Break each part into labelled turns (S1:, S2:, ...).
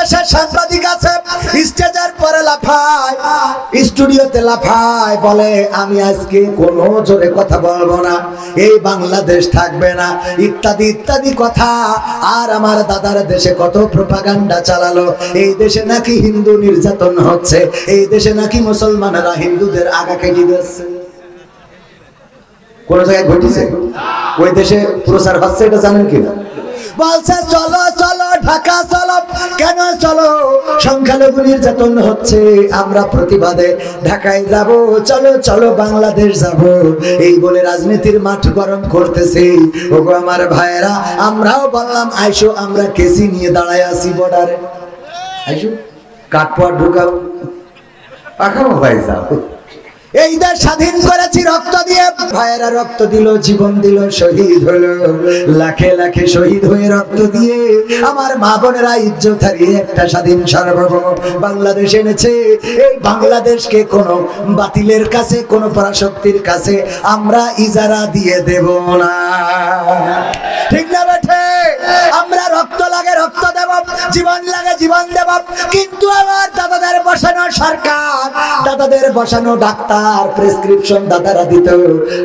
S1: দেশের সাংবাদিক আছে, স্টেজের পরে লাফায়, স্টুডিওতে লাফায়, বলে আমি আজকে কোনো জোরে কথা বলবো না, এই বাংলাদেশ থাকবে না, ইত্যাদি ইত্যাদি কথা। আর আমার দাদার দেশে কত প্রোপাগান্ডা চালালো, এই দেশে নাকি হিন্দু নির্যাতন হচ্ছে, এই দেশে নাকি মুসলমানেরা হিন্দুদের আগা কেটে দিচ্ছে। কোন জায়গায় ঘটেছে? ওই দেশে প্রচার হচ্ছে, এটা জানেন কিনা? বলছে চলো চলো ঢাকা চলো। কেন চলো? সংখ্যালঘু নির্যাতন হচ্ছে, আমরা প্রতিবাদে ঢাকায় যাব, চলো চলো বাংলাদেশ যাব, এই বলে রাজনীতির মাঠ গরম করতেছে। ওগো আমার ভাইয়েরা, আমরাও বললাম আইসো, আমরা কেসি নিয়ে দাঁড়ায় আছি বর্ডারে, আইসো কাঠপোয়া ঢুকাও, পাখাও ভাই যাও। এই দেশ স্বাধীন করেছি রক্ত দিয়ে, ভাইয়েরা রক্ত দিল, জীবন দিল, শহীদ হলো, লাখে লাখে শহীদ হয়ে রক্ত দিয়ে আমার মা বোনেরা ইজ্জত হারিয়ে একটা স্বাধীন সার্বভৌম বাংলাদেশ এনেছে। এই বাংলাদেশকে কোনো বাতিলের কাছে, কোনো পরাশক্তির কাছে আমরা ইজারা দিয়ে দেব না, ঠিক না বেঠে? আমরা রক্ত লাগে রক্ত দেব, জীবন লাগে জীবন দেব, কিন্তু আমার দাদাদের বসানো সরকার, দাদাদের বসানো ডাক্তার প্রেসক্রিপশন দাদারা দিত,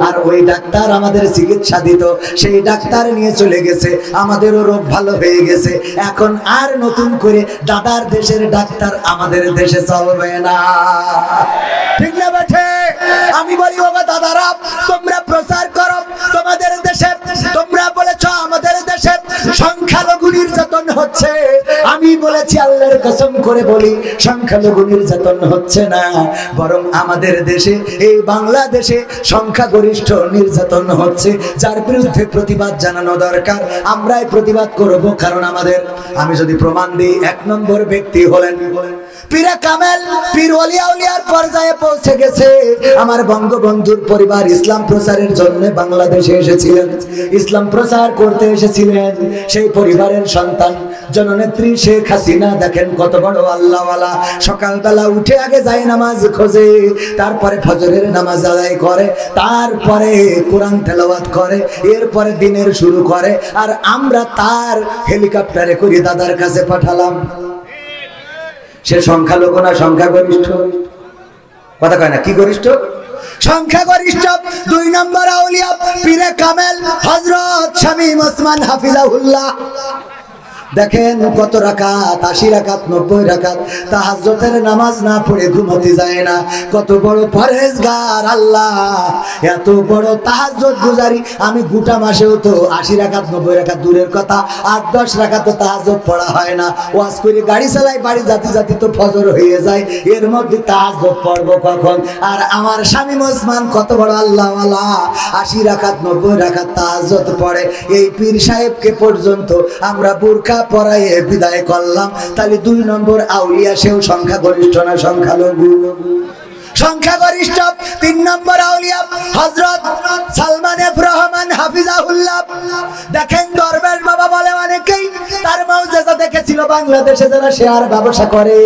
S1: আর ওই ডাক্তার আমাদের চিকিৎসা দিত, সেই ডাক্তার নিয়ে চলে গেছে, আমাদেরও রোগ ভালো হয়ে গেছে। এখন আর নতুন করে দাদার দেশের ডাক্তার আমাদের দেশে চলবে না, ঠিক না বেঠে? আমি বলি ওগো দাদারা, তোমরা প্রচার করো তোমাদের দেশে, তোমরা বলেছ আমাদের দেশে সংখ্যালঘু নির্যাতন হচ্ছে, আমি বলেছি আল্লাহর কসম করে বলি সংখ্যালঘু নির্যাতন হচ্ছে না, বরং আমাদের দেশে, এই বাংলাদেশে সংখ্যাগরিষ্ঠ নির্যাতন হচ্ছে, যার বিরুদ্ধে প্রতিবাদ জানানো দরকার। আমরাই প্রতিবাদ করব, কারণ আমাদের, আমি যদি প্রমাণ দিই, 1 নম্বর ব্যক্তি হলেন পীরে কামেল, পীর ওলিয়া উলিয়ার পর্যায়ে পৌঁছে গেছে। আমার বঙ্গবন্ধুর পরিবার ইসলাম প্রচারের জন্য বাংলাদেশে এসেছিলেন, ইসলাম প্রচার করতে এসেছিলেন। সেই পরিবারের সন্তান জননেত্রী শেখ হাসিনা, দেখেন কত বড় আল্লাহওয়ালা। সকালবেলা উঠে আগে যায় নামাজ খোঁজে, তারপরে ফজরের নামাজ আদায় করে, তারপরে কোরআন তেলাওয়াত করে, এরপরে দিনের শুরু করে। আর আমরা তার হেলিকপ্টারে করে দাদার কাছে পাঠালাম। সে সংখ্যালঘু না সংখ্যাগরিষ্ঠ? কথা কয় না, কি গরিষ্ঠ? সংখ্যাগরিষ্ঠ। 2 নম্বর আউলিয়া পীরে কামেল হযরত শামীম ওসমান হাফিজাহুল্লাহ। দেখেন কত রাকাত, 80 রাকাত, 90 রাকাত, তাহাজ্জুদের নামাজ না পড়ে ঘুমোতে যায় না। কত বড় পরহেজগার আল্লাহ, এত বড় তাহাজ্জুদ গুজারি। আমি গোটা মাসেও তো 80 রাকাত 90 রাকাত দূরের কথা, 8-10 রাকাত তো তাহাজ্জুদ পড়া হয় না। ওয়াজ করে গাড়ি চালাই, বাড়ি জাতি জাতি তো ফজর হয়ে যায়, এর মধ্যে তাহাজ্জুদ পড়বো কখন? আর আমার শামীম ওসমান কত বড় আল্লাহওয়ালা, 80 রাকাত 90 রাকাত তাহাজ্জুদ পড়ে। এই পীর সাহেবকে পর্যন্ত আমরা বুরকা পরায়ে বিদায় করলাম। তাহলে 2 নম্বর আউলিয়া, সেও সংখ্যাগরিষ্ঠ না সংখ্যালঘু? সংখ্যাগরিষ্ঠ। 3 নম্বর আউলিয়া হযরত সালমান এফ রহমান হাফিজাহুল্লাহ। দেখেন দরবেশ বাবা বলে অনেকেই তার মুজিজা দেখেছিল বাংলাদেশে যারা শেয়ার ব্যবসা করে,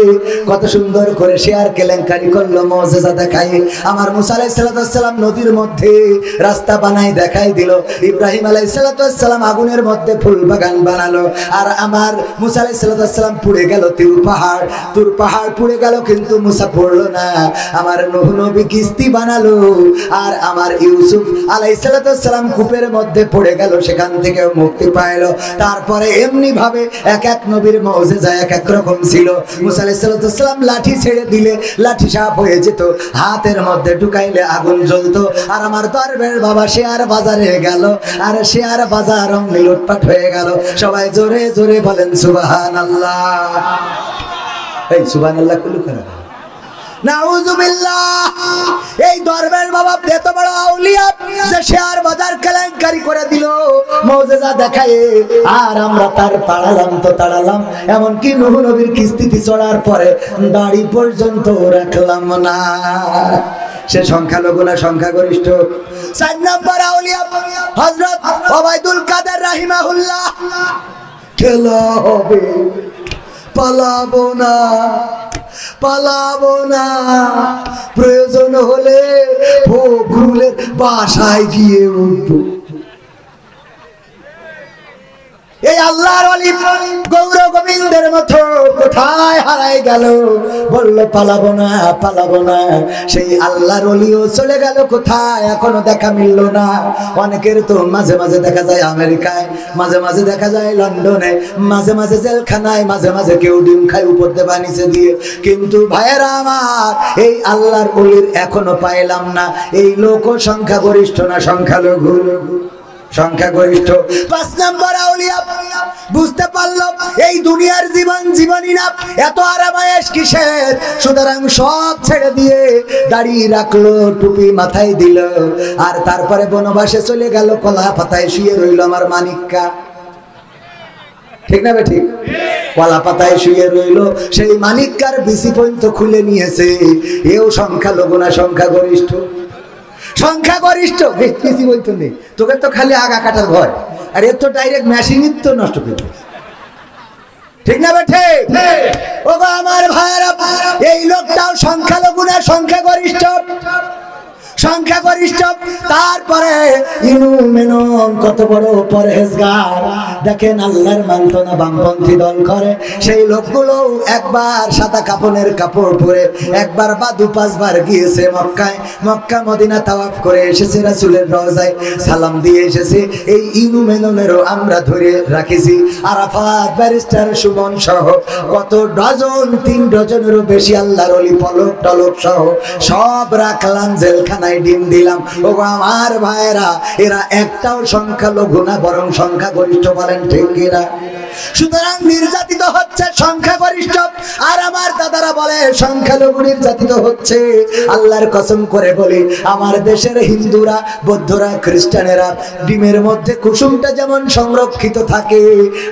S1: কত সুন্দর করে শেয়ার কেলেঙ্কারি করলো, মুজিজা দেখায়। আমার মুসা আলাইহিস সালাম নদীর মধ্যে রাস্তা বানাই দেখাই দিল, ইব্রাহিম আলাইহিস সালাম আগুনের মধ্যে ফুল বাগান বানালো, আর আমার মুসা আলাইহিস সালাম পুড়ে গেল তুর পাহাড় পুড়ে গেল, কিন্তু মুসা পড়লো না। আমার নূহ নবী কিস্তি বানালো, আর আমার ইউসুফ আলাইহিস সালাম কূপের মধ্যে পড়ে গেল, সেখান থেকে মুক্তি পাইলো। তারপরে এমনি ভাবে এক এক নবীর মুজিজা এক এক রকম ছিল। মুসা আলাইহিস সালাম লাঠি ছেড়ে দিলে লাঠি সাপ হয়ে যেত, হাতের মধ্যে ঢুকাইলে আগুন জ্বলতো। আর আমার দরবেশ বাবা শেয়ার বাজারে গেল, আর শেয়ার বাজার অমনি লুটপাট হয়ে গেল। সবাই জোরে জোরে বলেন সুবহানাল্লাহ। এই সুবহানাল্লাহ কুলু করে নাউযুবিল্লাহ। এই দরবেশ বাবা এত বড় আউলিয়া যে শেয়ার বাজার কেলেঙ্কারি করে দিল মুজিজা দেখায়, আর আমরা তার তাড়ালাম। এমনকি নূহ নবীর কিস্তিতে চড়ার পরে দাড়ি পর্যন্ত রাখলাম না। সে সংখ্যালঘু না সংখ্যাগরিষ্ঠ? 4 নম্বর আউলিয়া হযরত ওবায়দুল কাদের রাহিমাহুল্লাহ। খেলা হবে, পালাবো না, প্রয়োজন হলে ফখরুলের বাসায় গিয়ে উঠবো। এই আল্লাহর ওলি গৌর গোবিন্দের মতো কোথায় কোথায় গেল? বলল পালাবো না, পালাবো না। সেই আল্লাহর ওলিও চলে গেল কোথায়? এখনো দেখা মিলল না। অনেকের তো মাঝে মাঝে দেখা যায় আমেরিকায়, মাঝে মাঝে দেখা যায় লন্ডনে, মাঝে মাঝে জেলখানায়, মাঝে মাঝে কেউ ডিম খায় উপর দিয়ে বা নিচে দিয়ে। কিন্তু ভাইয়েরা আমার, এই আল্লাহর ওলির এখনো পাইলাম না। এই লোক সংখ্যাগরিষ্ঠ না সংখ্যালঘু? সংখ্যাগরিষ্ঠ। 5 নম্বর আউলিয়া বুঝতে পারলো এই দুনিয়ার জীবন জীবনই না, এত আরামায়েশ কিসের? সুতরাং সব ছেড়ে দিয়ে দাড়ি রাখলো, টুপি মাথায় দিল, আর তারপরে বনবাসে চলে গেল। কলা পাতায় শুয়ে রইল আমার মানিক্কা। ঠিক না ঠিক? কলা পাতায় শুয়ে রইল। সেই মানিক্কার বিসি পর্যন্ত খুলে নিয়েছে। এও সংখ্যালঘু না সংখ্যাগরিষ্ঠ? সংখ্যাগরিষ্ঠ। বেশি বলতো নেই, তোকে তো খালি আগা কাটার ভয়, আর এর তো ডাইরেক্ট মেশিনই তো নষ্ট করে। ঠিক না বেঠে? ও গো আমার ভাইয়েরা, এই লোকটাও সংখ্যালঘু না সংখ্যাগরিষ্ঠ? সংখ্যাগরিষ্ঠ। তারপরে ইনু মেনন কত বড় পরহেজগার। দেখেন আল্লাহর মানত না, বামপন্থী দল করে। সেই লোকগুলো একবার সাদা কাপড়ের কাপড় পরে একবার বা 2-5 বার গিয়েছে মক্কায়, মক্কা মদিনা তাওয়াফ করে এসেছে, রাসূলের রওজায় সালাম দিয়ে এসেছে। এই ইনু মেননেরও আমরা ধরে রাখিছি। আরাফাত, ব্যারিস্টার সুমন সহ কত ডজন, 3 ডজনেরও বেশি আল্লাহর ওলি পলক টলক সহ সব রাখলাম জেলখানায়, ডিম দিলাম। ও আমার ভাইরা, এরা একটাও সংখ্যালঘু না, বরং সংখ্যাগরিষ্ঠ। বলেন ঠিক কিনা? সুতরাং নির্যাতিত হচ্ছে সংখ্যাগরিষ্ঠ, আর আমার দাদারা বলে সংখ্যালঘু নির্যাতিত হচ্ছে। আল্লাহর কসম করে বলি, আমার দেশের হিন্দুরা, বৌদ্ধরা, খ্রিস্টানেরা ডিমের মধ্যে কুসুমটা যেমন সংরক্ষিত থাকে,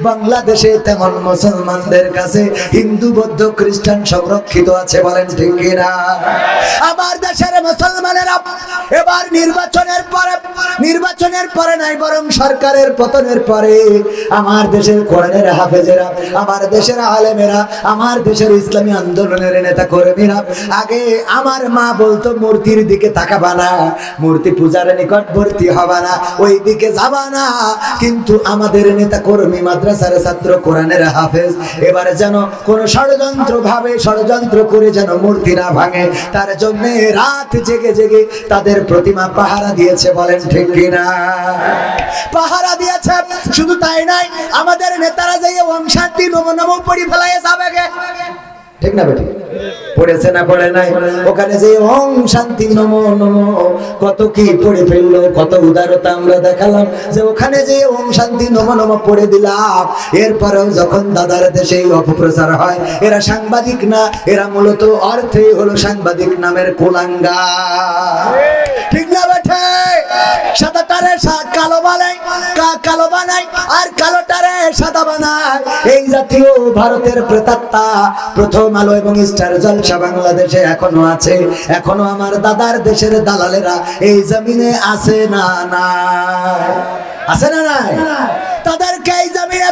S1: বাংলাদেশে তেমন মুসলমানদের কাছে হিন্দু, বৌদ্ধ, খ্রিস্টান সংরক্ষিত আছে। বলেন ঠিক কিনা? আমার দেশের মুসলমানেরা এবার নির্বাচনের পরে নাই, বরং সরকারের পতনের পরে আমার দেশের কোরআনের হাফেজেরা, আমার দেশের আলেমেরা, আমার দেশের ইসলামী আন্দোলনের নেতা কর্মীরা, আগে আমার মা বলতো মূর্তির দিকে তাকাবা না, মূর্তি পূজার নিকটবর্তী হবা না, ওই দিকে যাবা না। কিন্তু আমাদের নেতা কর্মী, মাদ্রাসার ছাত্র, কোরআনের হাফেজ এবার যেন কোন ষড়যন্ত্র করে যেন মূর্তি না ভাঙে, তার জন্য রাত জেগে জেগে তাদের প্রতিমা পাহারা দিয়েছে। বলেন ঠিক কিনা? পাহারা দিয়েছে। শুধু তাই নাই, আমাদের নেতারা যে ওম শান্তি নমো নমো পড়ি ফেলায় যাবে গে। ঠিক না বেটি? পড়েছে না পড়ে নাই? ওখানে যে ওম শান্তি নমো নমো কত কি পড়ে ফেললো, কত উদারতা আমরা দেখালাম, যে ওখানে যে ওম শান্তি নমো নমো পড়ে দিলাম। এরপরেও যখন দাদার দেশে অপপ্রচার হয়, এরা সাংবাদিক না, এরা মূলত অর্থে হলো সাংবাদিক নামের কুলাঙ্গা। ঠিক না বেঠে? সাদাটারে কালো বানায় আর কালোটারে সাদা বানায়। এই জাতীয় ভারতের প্রেতাত্মা প্রথম আলো এবং স্টার জলসা বাংলাদেশে এখনো আছে। এখনো আমার দাদার দেশের দালালেরা এই জমিনে আছে না? না আছে না? নাই? তাদেরকে এই জমিনে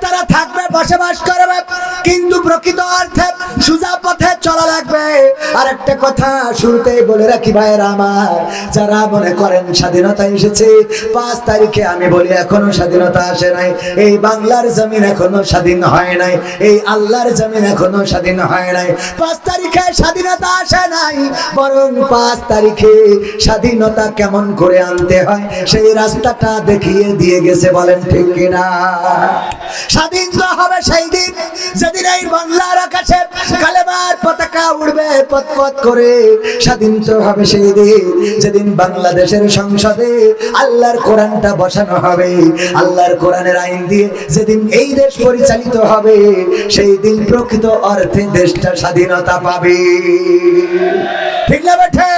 S1: তারা থাকবে, বসবাস করবে, কিন্তু প্রকৃত অর্থে সোজা পথে চলা লাগবে। আর একটা কথা শুরুতেই বলে রাখি ভাইয়েরা আমার, যারা মনে করেন স্বাধীনতা এসেছে 5 তারিখে, আমি বলি এখনো স্বাধীনতা আসে নাই। এই বাংলার জমিন এখনো স্বাধীন হয় নাই, এই আল্লাহর জমিন এখনো স্বাধীন হয় নাই। 5 তারিখে স্বাধীনতা আসে নাই, বরং 5 তারিখে স্বাধীনতা কেমন করে আনতে হয় সেই রাস্তাটা দেখিয়ে দিয়ে গেছে। বলেন ঠিক কিনা? স্বাধীন তো হবে সেই দিন যেদিন এই বাংলার আকাশে কালেমার পতাকা উড়বে পথ করে। স্বাধীন তো হবে সেই দিন যেদিন বাংলাদেশের সংসদে আল্লাহর কোরআনটা বসানো হবে, আল্লাহর কোরআনের আইন দিয়ে যেদিন এই দেশ পরিচালিত হবে, সেই দিন প্রকৃত অর্থে দেশটা স্বাধীনতা পাবে। ঠিক না বেঠে?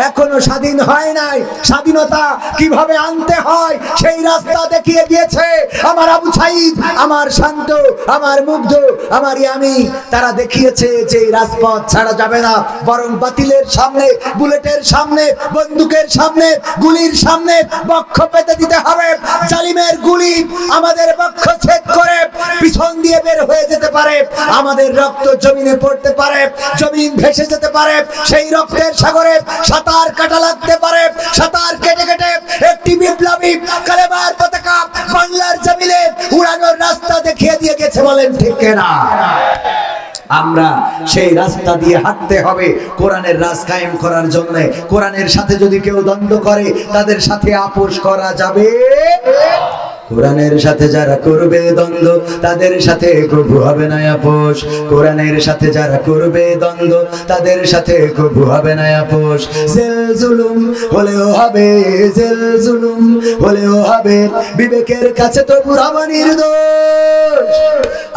S1: এখনো স্বাধীন হয় নাই। স্বাধীনতা কিভাবে আনতে হয় সেই রাস্তা দেখিয়ে দিয়েছে আমার আবু সাইদ, আমার শান্ত, আমার মুগ্ধ, আমার ইয়ামি। তারা দেখিয়েছে যে রাজপথ ছাড়া যাবে না, বরং বাতিলের সামনে, বুলেটের সামনে, বন্দুকের সামনে, গুলির সামনে বক্ষ পেতে দিতে হবে। জালিমের গুলি আমাদের বক্ষ ছেদ করে পিছন দিয়ে বের হয়ে যেতে পারে, আমাদের রক্ত জমিনে পড়তে পারে, জমিন ভেসে যেতে পারে, সেই রক্তের সাগরে সাঁতার কাটা লাগতে পারে। সাঁতার কেটে কেটে একটি বিপ্লবী কালেমার পতাকা বাংলার জমিনে উড়ানোর রাস্তা দেখিয়ে দিয়ে গেছে। বলেন ঠিক কিনা? আমরা সেই রাস্তা দিয়ে হাঁটতে হবে কোরআনের রাজ কায়েম করার জন্য। কোরআনের সাথে যদি কেউ দ্বন্দ্ব করে তাদের সাথে আপোষ করা যাবে। কোরআনের সাথে যারা করবে দ্বন্দ্ব তাদের সাথে কবু হবে না আপোষ। কোরআনের সাথে যারা করবে দ্বন্দ্ব তাদের সাথে কবু হবে না আপোষ। জেল জুলুম হলেও হবে, জেল জুলুম হলেও হবে, বিবেকের কাছে তো পুরাবা নির্দোষ।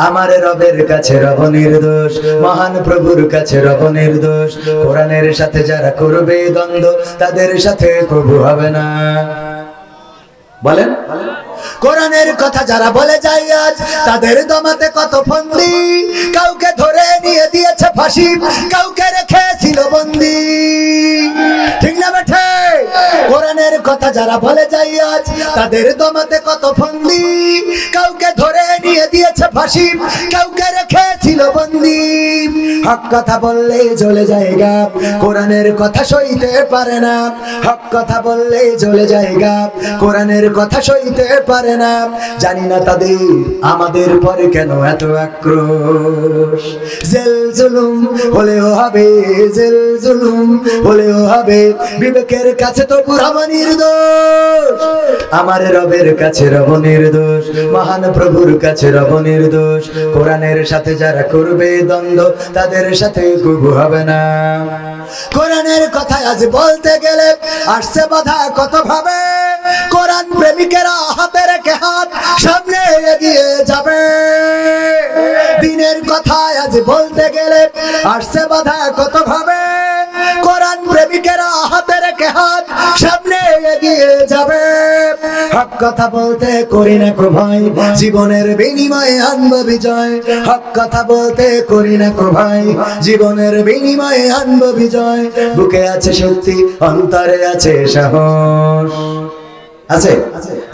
S1: আমার রবের কাছে রব নির্দোষ, মহান প্রভুর কাছে রব নির্দোষ। কোরআনের সাথে যারা করবে দ্বন্দ্ব তাদের সাথে কবু হবে না। বলেন, কোরআনের কথা যারা বলে যায় আজ তাদের দমাতে কত ফন্দি। কাউকে ধরে নিয়ে দিয়েছে ফাঁসি, কাউকে রেখেছিল বন্দি। ঠিক না বেঠে? কোরআনের কথা যারা বলে যায় আজ তাদের দমাতে কত ফন্দি। কাউকে ধরে নিয়ে দিয়েছে ফাঁসি, কাউকে রেখেছিল বন্দি। হক কথা বললে জ্বলে যায় গা, কোরআনের কথা সইতে পারে না। হক কথা বললে জ্বলে যায় গা, কোরআনের কথা সইতে পারে না। জানি না তাদের আমাদের পরে কেন এত আক্রোশ। জেল জুলুম হলেও হবে, জেল জুলুম হলেও হবে, বিবেকের কাছে তো পুরাবা নির্দোষ। আমার রবের কাছে রব নির্দোষ, মহান প্রভুর কাছে রব নির্দোষ। কোরআনের সাথে যারা করবে দ্বন্দ্ব তাদের সাথে কবু হবে না। কোরআনের কথা আজ বলতে গেলে আসছে বাধা কত ভাবে। কোরআন প্রেমিকেরা হাতে রেখে হাত সামনে এগিয়ে যাবে। দিনের কথা আজ বলতে গেলে আসছে বাধা কত ভাবে। কোরআন প্রেমিকেরা হাতে রেখে হাত সামনে এগিয়ে যাবে। হক কথা বলতে করি না কো ভাই, জীবনের বিনিময়ে আনব বিজয়। হক কথা বলতে করি না কো ভাই, জীবনের বিনিময়ে আনব বিজয়। বুকে আছে শক্তি, অন্তরে আছে সাহস। আছে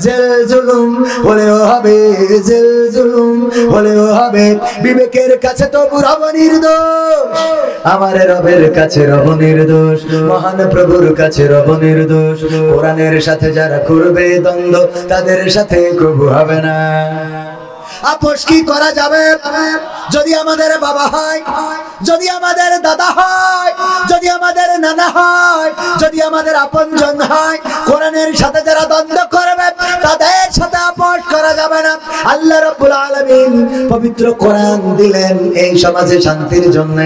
S1: জেল জুলুম হলেও হবে, জেল জুলুম হলেও হবে, বিবেকের কাছে তো রব নির্দোষ। আমার রবের কাছে রব নির্দোষ, মহান প্রভুর কাছে রব নির্দোষ। কোরআনের সাথে যারা করবে দ্বন্দ্ব তাদের সাথে কবু হবে না। আপোষ কি করা যাবে? যদি আমাদের বাবা হয়, যদি আমাদের দাদা হয়, যদি আমাদের নানা হয়, যদি আমাদের আপনজন হয়, কোরআনের সাথে যারা দ্বন্দ্ব করবে তাদের সাথে আপোষ করা যাবে না। আল্লাহ রাব্বুল আলামিন পবিত্র কোরআন দিলেন এই সমাজে শান্তির জন্য।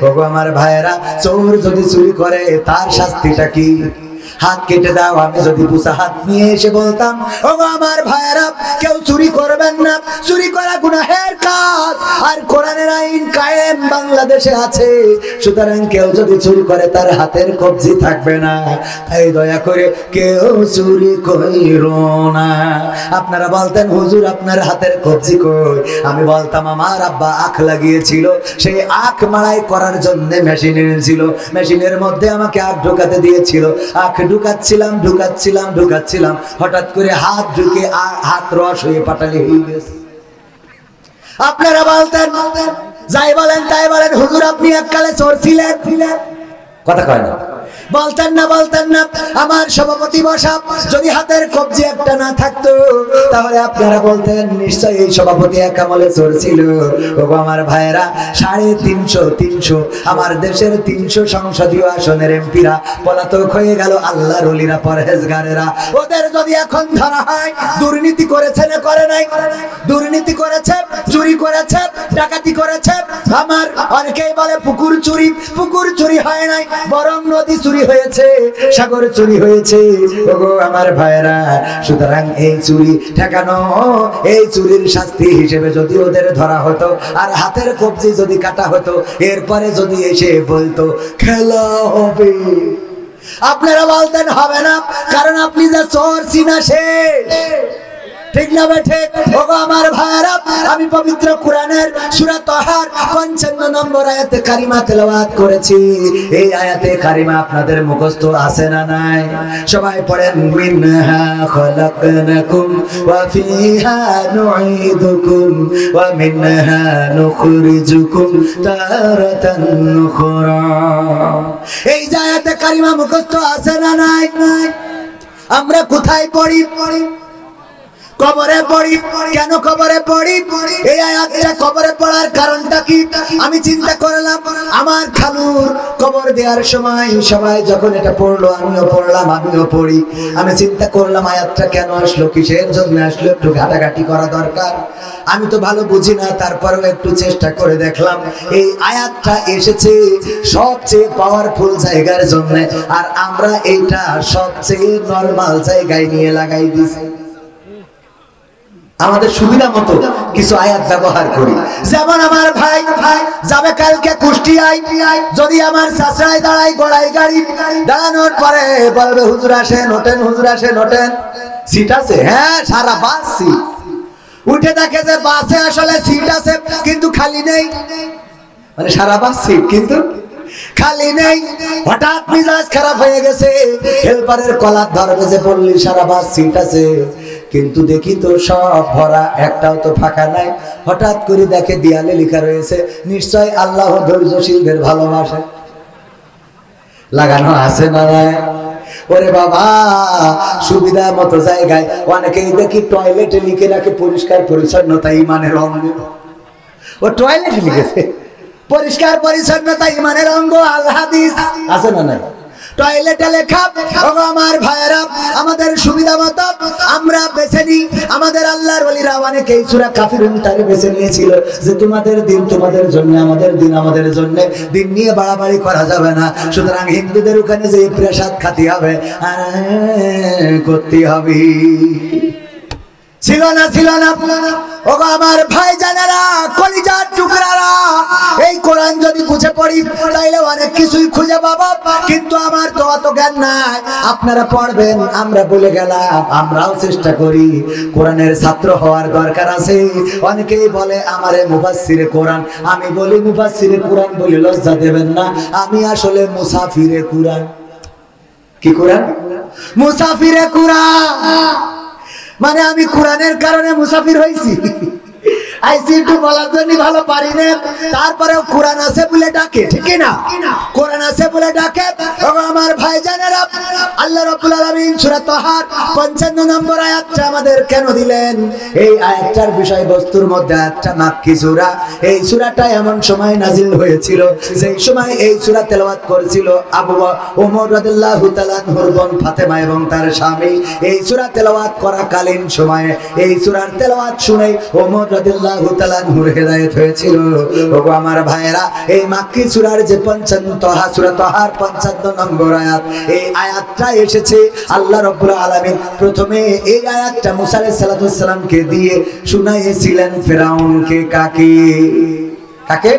S1: ওগো আমার ভাইয়েরা, চোর যদি চুরি করে তার শাস্তিটা কি? হাত কেটে দাও। আমি যদি বুসা হাত নিয়ে এসে বলতাম ওগো আমার ভাইয়েরা কেউ চুরি করবেন না, চুরি করা গুনাহের কাজ, আর কোরআনের আইন কায়েম বাংলাদেশে আছে, সুতরাং কেউ যদি চুরি করে তার হাতের কবজি থাকবে না। তাই দয়া করে কেউ চুরি কইরো না। আপনারা বলতেন হুজুর আপনার হাতের কবজি কই? আমি বলতাম আমার আব্বা আখ লাগিয়েছিল, সেই আখ মাড়াই করার জন্য মেশিন এনেছিল, মেশিনের মধ্যে আমাকে আখ ঢোকাতে দিয়েছিল। আখ ঢুকাচ্ছিলাম ঢুকাচ্ছিলাম ঢুকাচ্ছিলাম, হঠাৎ করে হাত ঢুকে হাত রস হয়ে পাটালি হয়ে গেছে। আপনারা বলতেন যাই বলেন তাই বলেন হুজুর আপনি এককালে চোর ছিলেন, কথা কয় না, বলতেন না বলতেন না। আমার সভাপতি বসা যদি হাতের কবজি একটা না থাকতো তাহলে আপনারা বলতেন নিশ্চয়ই এই সভাপতি এক আমলে চোর ছিল। ওগো আমার ভাইয়েরা, 350 আমার দেশের 300 সংসদীয় আসনের এমপিরা পলাতক হয়ে গেল। আল্লাহর ওলিরা পরহেজগারেরা, ওদের যদি এখন ধরা হয় দুর্নীতি করেছে না করে নাই? দুর্নীতি করেছে, চুরি করেছে, ডাকাতি করেছে। আমার অনেকেই বলে পুকুর চুরি, পুকুর চুরি হয় নাই, বরং নদী চুরি হয়েছে, সাগর চুরি হয়েছে। ওগো আমার ভাইয়েরা, সুতরাং এই চুরি ঠেকানো, এই চুরির শাস্তি হিসেবে যদি ওদের ধরা হতো আর হাতের কবজি যদি কাটা হতো, এরপরে যদি এসে বলতো খেলা হবে, আপনারা বলতেন হবে না, কারণ আপনি যা চোর চিনা শেষ। ঠিক না বেঠে? ওগো আমার ভাইয়েরা, আমি পবিত্র কোরআনের সূরা তাহার 55 নম্বর আয়াতে কারিমা তেলাওয়াত করেছি। এই আয়াতে কারিমা আপনাদের মুখস্থ আছে না নাই? সবাই পড়েন মিনহা খলাকনাকুম ওয়া ফিহা নুঈদুকুম ওয়া মিনহা নুখরিজুকুম তারাতান নুখরা। এই আয়াতে কারিমা মুখস্থ আছে না নাই? আমরা কোথায় পড়ি? কবরে পড়ি। কেন কবরে পড়ি? এই আয়াতটা কবরে পড়ার কারণটা কি আমি চিন্তা করলাম। আমার খালুর কবর দেওয়ার সময় সবাই যখন এটা পড়লো, আমিও পড়লাম, আমিও পড়ি। আমি চিন্তা করলাম আয়াতটা কেন আসলো, কিসের জন্য আসলো, একটু ঘাটাঘাটি করা দরকার। আমি তো ভালো বুঝি না, তারপরেও একটু চেষ্টা করে দেখলাম। এই আয়াতটা এসেছে সবচেয়ে পাওয়ারফুল জায়গার জন্য, আর আমরা এইটা সবচেয়ে নরমাল জায়গায় নিয়ে লাগাই দিছি। আমাদের সুবিধা মতো কিছু আয়াত ব্যবহার করি। যেমন আমার ভাই যাবে কালকে কুষ্টিয়ায়, যদি আমার চাচড়ায় দাঁড়ায় গড়াই গাড়ি, দাঁড়ানোর পরে বলবে হুজুর আসেন, ওঠেন, হুজুর আসেন, ওঠেন, সিট আছে? হ্যাঁ, সারা বাস সিট। উঠে দেখে যে বাসে আসলে সিট আছে কিন্তু খালি নেই, মানে সারা বাস সিট কিন্তু খালি নেই। হঠাৎ মিজাজ খারাপ হয়ে গেছে, হেল্পারের কলার ধরবে যে বললি সারা বাস সিট আছে, কিন্তু দেখি তো সব ভরা, একটাও তো ফাঁকা নাই। হঠাৎ করে দেখে দেয়ালে লেখা রয়েছে নিশ্চয় আল্লাহ ধৈর্যশীলদের ভালোবাসে। লাগানো আছে না? ওরে বাবা, সুবিধা মতো জায়গায় অনেকেই দেখি টয়লেটে লিখে রাখে পরিষ্কার পরিচ্ছন্নতা ইমানের অঙ্গ। ও টয়লেটে লিখেছে পরিষ্কার পরিচ্ছন্নতা ইমানের অঙ্গ, আল হাদিস আছে না? নাই, টয়লেটে লেখা। আমার ভাইয়েরা, আমাদের সুবিধা মতো আমরা বেছে নিই। আমাদের আল্লাহর ওলিরা অনেকেই সূরা কাফিরুন তারে বেছে নিয়েছিল যে তোমাদের দিন তোমাদের জন্য, আমাদের দিন আমাদের জন্য, দিন নিয়ে বাড়াবাড়ি করা যাবে না। সুতরাং হিন্দুদের ওখানে যে প্রসাদ খাতে হবে আর করতে হবে, ছিল না? ছিল না? ও আমার ভাই জানেরা, কলিজার টুকরারা, এই কোরআন যদি বুঝে পড়ি তাইলে অনেক কিছুই খুঁজে পাবো, কিন্তু আমার তো অত জ্ঞান নাই। আপনারা পড়বেন, আমরা বলে গেলাম, আমরাও চেষ্টা করি। কোরআনের ছাত্র হওয়ার দরকার আছে। অনেকেই বলে আমারে মুফাসসিরে কোরআন, আমি বলি মুফাসসিরে কোরআন বলে লজ্জা দেবেন না, আমি আসলে মুসাফিরে কোরআন। কি কোরআন? মুসাফিরে কোরআন। মানে আমি কোরআনের কারণে মুসাফির হয়েছি। আইসি একটু বলার জন্য ভালো পারি না, তারপরেও কোরআন আছে বলে ডাকে, ঠিক না? কোরআন আছে বলে ডাকে। আমার ভাই জানেরা, আল্লাহ রাব্বুল আলামিন সূরা তাহার 55 নম্বর আয়াতটা আমাদের কেন দিলেন? এই আয়াতটার বিষয়বস্তুর মধ্যে একটা মাক্কি সূরা। এই সূরাটা এমন সময় নাজিল হয়েছিল যেই সময় এই সূরা তেলাওয়াত করেছিল আবু ওমর রাদিয়াল্লাহু তাআলা আনহুর বোন ফাতেমা এবং তার স্বামী। এই সূরা তেলাওয়াত করাকালীন সময়ে এই সূরার তেলাওয়াত শুনে ওমর রাদিয়াল্লাহু তাআলা আনহুর হিদায়াত হয়েছিল। ওগো আমার ভাইয়েরা, এই মাক্কি সূরার যে 55 সূরা তাহার 55 নম্বর আয়াত, এই আয়াতটা এসেছে আল্লাহ রাব্বুল আলামিন প্রথমে এই আয়াতটা মুসা আলাইহিস সালামকে দিয়ে শুনাইয়েছিলেন ফেরাউনকে। কাকে?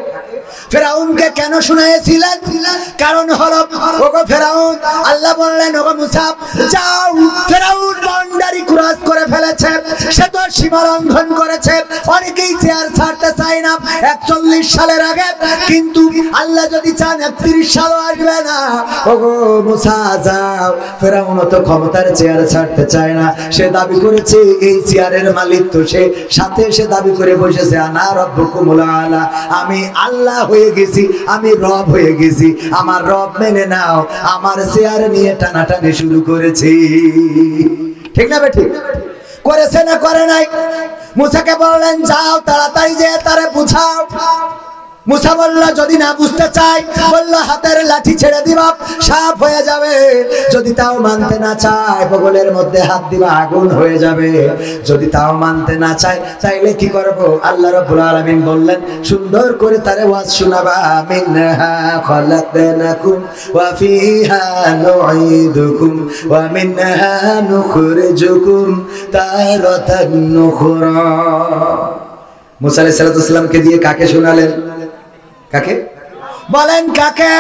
S1: ফেরাউনকে কেন শুনাইয়েছিলেন? কারণ হলো, ওগো ফেরাউন, আল্লাহ বললেন ওগো মুসা যাও, ফেরাউন বাউন্ডারি ক্রস করে ফেলেছে, সে তো সীমা লঙ্ঘন করেছে। অনেকেই চেয়ার ছাড়তে চায় না 41 সালের আগে, কিন্তু আল্লাহ যদি চান 31 সালও আসবে না। ওগো মুসা যাও, ফেরাউন তো ক্ষমতার চেয়ার ছাড়তে চায় না, সে দাবি করেছে এই চেয়ারের মালিক তো সে, সাথে সে দাবি করে বসেছে আনা রব্বুকুমুল আলা, আমি আল্লাহ হয়ে গেছি, আমি রব হয়ে গেছি, আমার রব মেনে নাও। আমার চেয়ার নিয়ে টানাটানি শুরু করেছি। ঠিক না? ঠিক করেছে না করে নাই? মুসাকে বললেন যাও, তাড়াতাড়ি যে তারে বুঝাও। মুসা বলল যদি না বুঝতে চাই, বলল হাতের লাঠি ছেড়ে দিবা, সাপ হয়ে যাবে। যদি তাও মানতে না চায়, বগলের মধ্যে হাত দিবা, আগুন হয়ে যাবে। যদি তাও মানতে না চায় তাইলে কি করব? আল্লাহ রাব্বুল আলামিন বললেন সুন্দর করে তারে ওয়াজ শোনাবা, মিনহা খালাকনাকুম ওয়া ফিহা নুঈদুকুম ওয়া মিনহা নুখরিজুকুম তারাতান নুখরা। মুসা আলাইহিস সালামকে দিয়ে কাকে শোনালেন? কাকে বলেন? কাকে?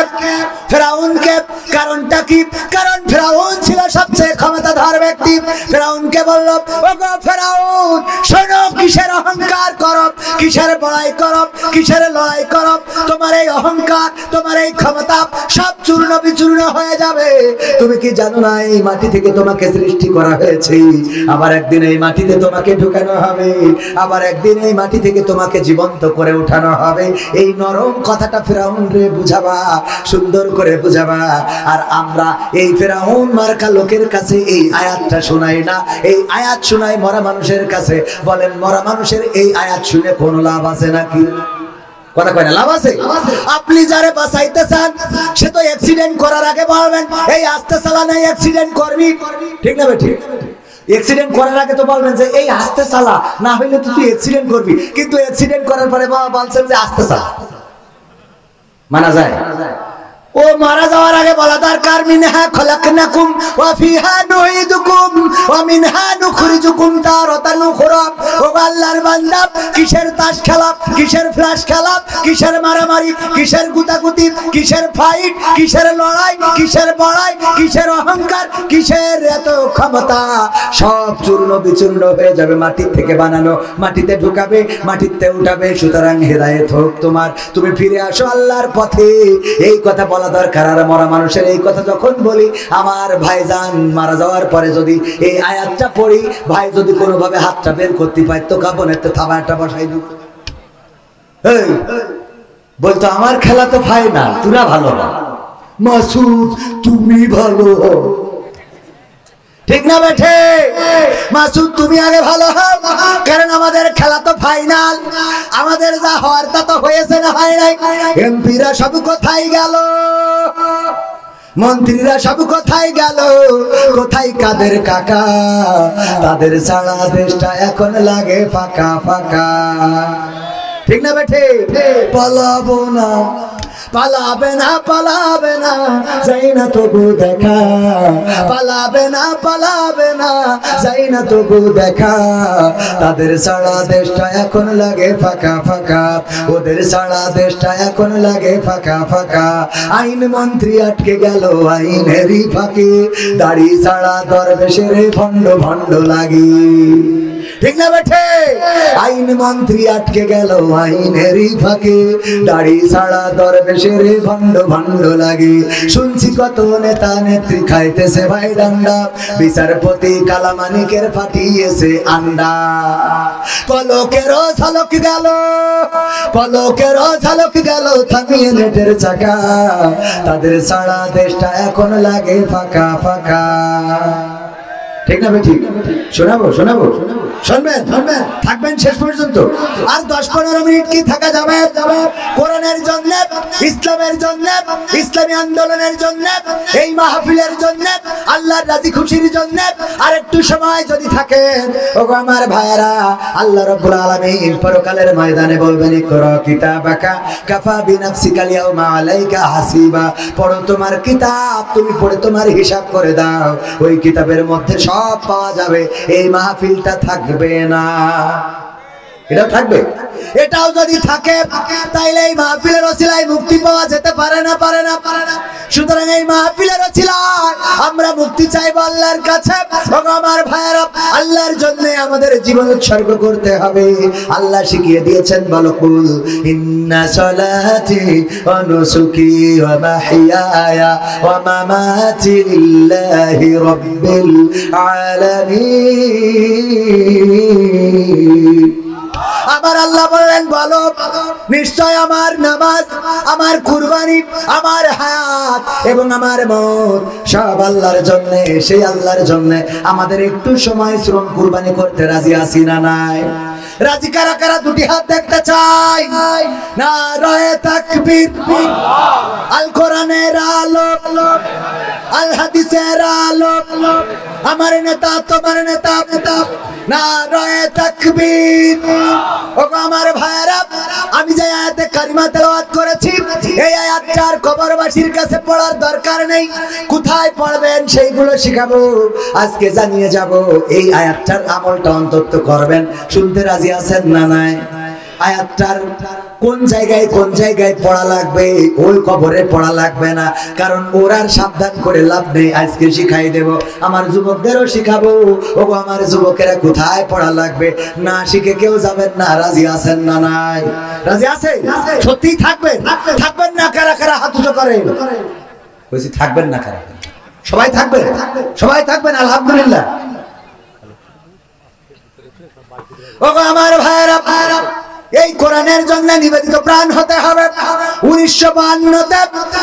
S1: ফেরাউনকে। কারণটা কি? কারণ ফেরাউন ছিল সবচেয়ে ক্ষমতাধর ব্যক্তি। ফেরাউনকে বলল ওগো ফেরাউন, শোনো, কিসের অহংকার করো, কিসের বড়াই করো, কিসের লড়াই করো? তোমার এই অহংকার, তোমার এই ক্ষমতা সব চূর্ণ বিচূর্ণ হয়ে যাবে। তুমি কি জানো না এই মাটি থেকে তোমাকে সৃষ্টি করা হয়েছে, আবার একদিন এই মাটিতে তোমাকে ঢুকানো হবে, আবার একদিন এই মাটি থেকে তোমাকে জীবন্ত করে উঠানো হবে। এই নরম কথাটা ফেরাউন রে বুঝাবা, সুন্দর করে বুঝাবা। আর আমরা এই ফেরাউন মার্কা লোকের কাছে এই আয়াতটা শোনাই না, এই আয়াত শোনাই মরা মানুষের কাছে। বলেন মরা মানুষের এই আয়াত শুনে কোনো লাভ আছে নাকি? কথা কয় না, লাভ আছে? আপনি যারে বাঁচাইতে চান সে তো অ্যাক্সিডেন্ট করার আগে বলবেন এই আস্তে চালা, নাই অ্যাক্সিডেন্ট করবি, ঠিক না? ঠিক। অ্যাক্সিডেন্ট করার আগে তো বলবেন যে এই আস্তে চালা, না হইলে তো তুই অ্যাক্সিডেন্ট করবি। কিন্তু অ্যাক্সিডেন্ট করার পরে বাবা বলছেন যে আস্তে চালা, মানা যায়? ও মারা যাওয়ার আগে বলা দরকার মিনহা খলাকনাকুম ওয়া ফিহা নুইদুকুম ওয়া মিনহা নুখরিজুকুম তারাতান উখরা। ও আল্লাহর বান্দা, কিসের তাস খেলা, কিসের ফ্ল্যাশ খেলা, কিসের মারামারি, কিসের গুতাগুতি, কিসের ফাইট, কিসের লড়াই, কিসের বড়াই, কিসের অহংকার, কিসের এত ক্ষমতা? সব চূর্ণ বিচূর্ণ হয়ে যাবে, মাটির থেকে বানানো, মাটিতে ঢুকাবে, মাটিতে উঠাবে। সুতরাং হেদায়েত হোক তোমার, তুমি ফিরে আসো আল্লাহর পথে। এই কথা বলা দরকার। আর মরা মানুষের এই কথা যখন বলি, আমার ভাইজান মারা যাওয়ার পরে যদি এই আয়াতটা পড়ি, ভাই যদি কোনোভাবে হাতটা বের করতে পারতো, কাপড়ের থাবা একটা বসাই দিত, বলতো আমার খেলা তো ভাই না, তোরা ভালো না, মাসুদ তুমি ভালো হও, ঠিক না বেঠে? মাসুদ তুমি আগে ভালো হও, কারণ আমাদের খেলা তো ফাইনাল, আমাদের যা হওয়ার তা তো হয়েছে না হয় নাই। এমপিরা সব কোথায় গেল, মন্ত্রীরা সব কোথায় গেল, কোথায় কাদের কাকা? তাদের ছাড়া দেশটা এখন লাগে ফাঁকা ফাঁকা, ঠিক না বেঠে? পালাবো না, পালাবে না, পালাবে না, যাই না তবু দেখা, পালাবে না, পালাবে না, যাই না তবু দেখা। তাদের সারা দেশটা এখন লাগে ফাঁকা ফাঁকা, ওদের সারা দেশটা এখন লাগে ফাঁকা ফাঁকা। আইন মন্ত্রী আটকে গেল আইনেরই ফাঁকে, দাড়ি ছাড়া দরবেশের ভণ্ড ভণ্ড লাগি, ঠিক না বেঠে? আইন মন্ত্রী আটকে গেল আইনেরই ফাঁকে, দাড়ি ছাড়া দরবেশের ভণ্ড ভণ্ড লাগে। শুনছি কত নেতা নেত্রী খাইতেছে ভাই ডান্ডা, বিচারপতি কালামানিকের ফাটিয়েছে আন্ডা। পলকেরও ঝলক গেল, পলকেরও ঝলক গেল থামিয়ে নেটের চাকা, তাদের সারা দেশটা এখন লাগে ফাঁকা ফাঁকা, ঠিক না? ঠিক। শোনাবো শোনাবো, শুনবেন শুনবেন, থাকবেন শেষ পর্যন্ত। আর 10-15 মিনিট কি থাকা যাবে? কোরআনের জন্য, ইসলামের জন্য, ইসলামী আন্দোলনের জন্য, এই মাহফিলের জন্য, আল্লাহর রাজি খুশির জন্য আর একটু সময় যদি থাকেন, ওগো আমার ভাইরা, আল্লাহ রাব্বুল আলামিন পরকালের ময়দানে বলবেন ইকরা কিতাবাকা কাফা বিনাফসিকা ইয়াউমা আলাইকা হাসিবা। পড়ো তোমার কিতাব, তুমি পড়ে তোমার হিসাব করে দাও। ওই কিতাবের মধ্যে সব পাওয়া যাবে, এই মাহফিলটা থাকবে না, এটাও থাকবে। এটাও যদি থাকে তাইলে এই মাহফিলের ওসিলায় মুক্তি পাওয়া যেতে পারে না, পারে না, পারে না। সুতরাং এই মাহফিলের ওসিলায় আমরা মুক্তি চাইবো আল্লাহর কাছে। ওগো আমার ভাইয়েরা, আল্লাহর জন্য আমাদের জীবন উৎসর্গ করতে হবে। আল্লাহ শিখিয়ে দিয়েছেন, বলো কুল ইন্না সালাতি ওয়া নুসুকি ওয়া মাহইয়ায়া ওয়া মামাতি লিল্লাহি রাব্বিল আলামিন। আমার আল্লাহ বললেন, বলো নিশ্চয় আমার নামাজ, আমার কুরবানি, আমার হায়াত এবং আমার মত সব আল্লাহর জন্য। সেই আল্লাহর জন্য আমাদের একটু সময় শ্রম কুরবানি করতে রাজি আছি না নাই? রাজি কারা কারা? দুটি হাত দেখতে চাই। নারায়ে তাকবীর, আল কোরআনের আলো, আল হাদিসের আলো, আমার নেতা তোমার নেতা, নারায়ে তাকবীর। ওগো আমার ভাইরা, আমি যে আয়াতে কারিমা তেলাওয়াত করেছি, এই আয়াতটার কবরবাসীর কাছে পড়ার দরকার নেই। কোথায় পড়বেন সেইগুলো শিখাবো, আজকে জানিয়ে যাব। এই আয়াতটার আমলটা অন্তত করবেন। শুনতে রাজি আছেন না নাই? আয়াতটার কোন জায়গায় পড়া লাগবে, ওই কবরে পড়া লাগবে না, কারণ ওরার সাবধান করে লাভ নেই। আজকে শিখাই দেব, আমার যুবকদেরও শিখাবো। ওগো আমার যুবকেরা, কোথায় পড়া লাগবে না শিখে কেউ যাবেন না। রাজি আছেন না নাই? রাজি আছে? সত্যি থাকবেন? থাকবেন না কারা কারা? হাত উঁচু করেন। বলছি থাকবেন না কারা? সবাই থাকবেন? সবাই থাকবেন, আলহামদুলিল্লাহ। ওগো আমার ভাইরা, এই কোরআনের জন্য নিবেদিত প্রাণ হতে হবে। 1952-তে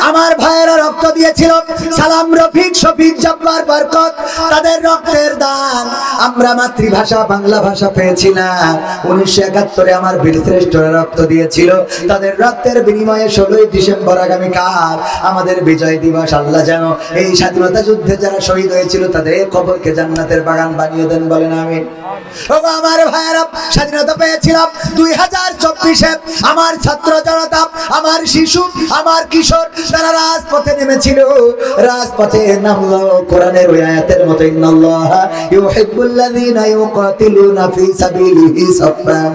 S1: আমার ভাইয়েরা রক্ত দিয়েছিল, সালাম, রফিক, শফিক, জব্বার, বরকত, তাদের রক্তের দান আমরা মাতৃভাষা বাংলা ভাষা পেয়েছি না। 1971-এ আমার বীরশ্রেষ্ঠরা রক্ত দিয়েছিল, তাদের রক্তের বিনিময়ে 16ই ডিসেম্বর আগামীকাল আমাদের বিজয় দিবস। আল্লাহ যেন এই স্বাধীনতা যুদ্ধে যারা শহীদ হয়েছিল তাদের কবরকে জান্নাতের বাগান বানিয়ে দেন, বলেন আমিন। আমার ভাইয়েরা স্বাধীনতা পেয়েছিলাম 2024-এ। আমার ছাত্র জনতা, আমার শিশু, আমার কিশোর তারা রাজপথে নেমেছিল, রাজপথে নামলো কোরআনের ওই আয়াতের মতো, ইন্নাল্লাহা ইউহিব্বুল্লাযীনা ইউকাতিলুনা ফী সাবিলিহি সাফফান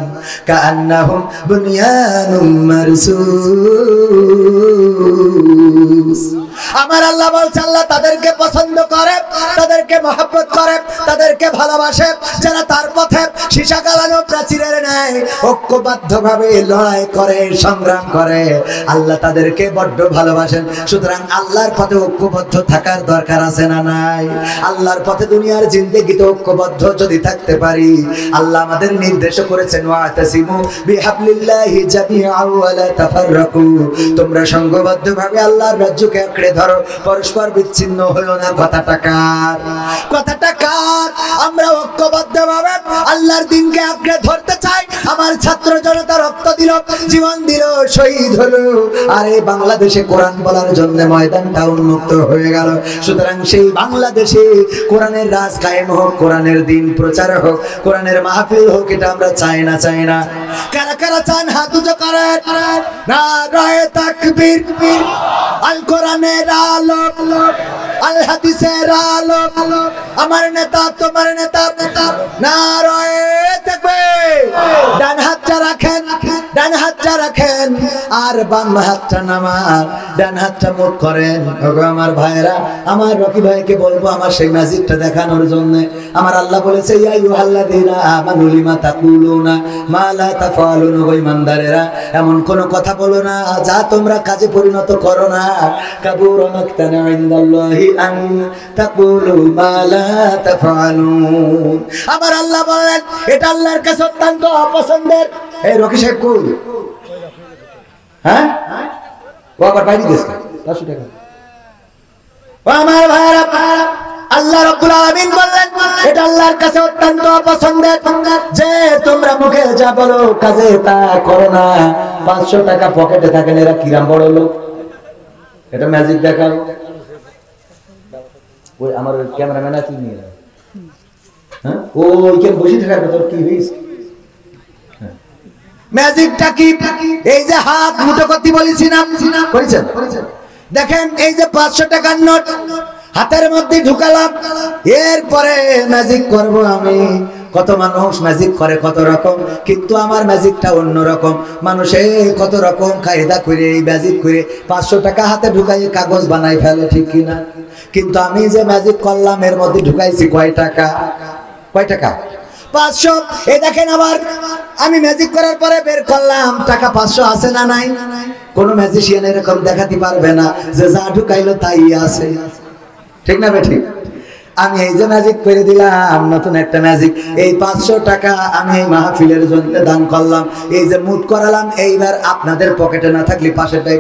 S1: কাআন্নাহুম বুনয়ানুম মারসুস। আমার আল্লাহ বলছে, আল্লাহ তাদেরকে পছন্দ করে, তাদেরকে মহব্বত করে, তাদেরকে ভালোবাসে যারা তার পথে সীসা গালানো প্রাচীরের ন্যায় ঐক্যবদ্ধভাবে লড়াই করে, সংগ্রাম করে। আল্লাহ তাদেরকে বড্ড ভালোবাসেন। সুতরাং আল্লাহর পথে ঐক্যবদ্ধ থাকার দরকার আছে না নাই? আল্লাহর পথে দুনিয়ার জিন্দেগিতে ঐক্যবদ্ধ যদি থাকতে পারি, আল্লাহ আমাদের নির্দেশ করেছেন, ওয়াতাসিমু বিহাবলিল্লাহি জামিআন ওয়া লা তাফাররাকু, তোমরা সংঘবদ্ধভাবে আল্লাহর রাজ্যকে আঁকড়ে ধরো, পরস্পর বিচ্ছিন্ন হইও না। কথাটা কার? কথাটা কার? আমরা ঐক্যবদ্ধভাবে আল্লাহর দ্বীনকে আঁকড়ে ধরতে চাই। আমার ছাত্র জনতা রক্ত দিল, জীবন দিল, শহীদ হলো, আর এই বাংলাদেশে কোরআন বলার জন্য ময়দানটা উন্মুক্ত হয়ে গেল। সুতরাং সেই বাংলাদেশে কোরআনের রাজ কায়েম হোক, কোরআনের দিন প্রচার হোক, কোরআনের মাহফিল হোক, এটা আমরা চাই না? চাই না? কারা কারা চান হাত উঁচু করেন। নারায়ে তাকবীর, আল কোরআনের আলো, আল হাদিসের আলো, আমার নেতা তোমার নেতা। নারায়ে তাকবীর। ডান হাতটা রাখেন, ডান হাতটা রাখেন, আর বাম হাতটা নামান, ডান হাতটা মুখ করেন। ওগো আমার ভাইরা, আমার রকি ভাইকে বলবো আমার সেই ম্যাজিকটা দেখানোর জন্য। আমার আল্লাহ বলেছে, ইয়া আইয়ুহাল্লাযীনা আমানু লিমা তাকুলুনা মা লা তাফআলুন। ওগো ঈমানদারেরা, এমন কোন কথা বলো না যা তোমরা কাজে পরিণত করো না। কাবুরা মাকতান ইনদাল্লাহি আন তাকুলু মা লা তাফআলুন। আমার আল্লাহ বললেন, এটা আল্লাহর কাছে অত্যন্ত অপছন্দের। এই রকি সাহেব কই? হ্যাঁ, ও আবার বাইরে গেছে 500 টাকা। ও আমার ভাইরা, আল্লাহ রাব্বুল আলামিন বললেন, এটা আল্লাহর কাছে অত্যন্ত অপছন্দের যে তোমরা মুখে যা বলো কাজে তা করো না। 500 টাকা পকেটে থাকেন, এরা কিরাম বড় লোক। এটা ম্যাজিক দেখাও। ওই আমার ক্যামেরাম্যান আছে নিয়ে, হ্যাঁ, ও ওইখানে বসে থাকার কথা কি হইছে? ম্যাজিকটা কি? এই যে হাত মুঠো করতে বলেছি না, করেছেন? দেখেন, এই যে 500 টাকার নোট হাতের মধ্যে ঢুকালাম, এরপরে ম্যাজিক করব আমি। কত মানুষ ম্যাজিক করে কত রকম, কিন্তু আমার ম্যাজিকটা অন্য রকম। মানুষে কত রকম কায়দা করে এই ম্যাজিক করে 500 টাকা হাতে ঢুকাই কাগজ বানাই ফেলে, ঠিক কিনা? কিন্তু আমি যে ম্যাজিক করলাম এর মধ্যে ঢুকাইছি কয় টাকা? কয় টাকা? 500। এই দেখেন, আবার আমি ম্যাজিক করার পরে বের করলাম টাকা 500 আছে না নাই? কোন ম্যাজিশিয়ান এরকম দেখাতে পারবে না যে যা ঢুকাইলো তাই আছে, ঠিক না বেঠিক? আমি এই যে ম্যাজিক করে দিলাম, নতুন একটা ম্যাজিক। এই 500 টাকা আমি এই মাহফিলের জন্য দান করলাম, এই যে মুট করালাম। এইবার আপনাদের পকেটে না থাকলে পাশেরটাই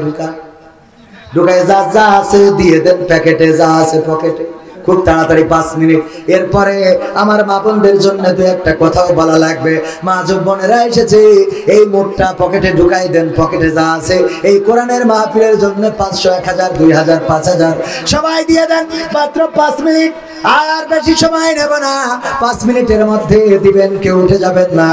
S1: ঢুকায় যা যা আছে দিয়ে দেন প্যাকেটে, যা আছে পকেটে। খুব তাড়াতাড়ি 5 মিনিট। এরপরে আমার মা বোনদের জন্য দু একটা কথাও বলা লাগবে। মা বোনেরা এসেছে, এই মোটটা পকেটে ঢুকাই দেন, পকেটে যা আছে এই কোরআনের মাহফিলের জন্য 500, 1000, 2000, 5000 সবাই দিয়ে দেন। মাত্র 5 মিনিট, আর বেশি সময় নেব না। 5 মিনিটের মধ্যে দিবেন, কেউ উঠে যাবেন না।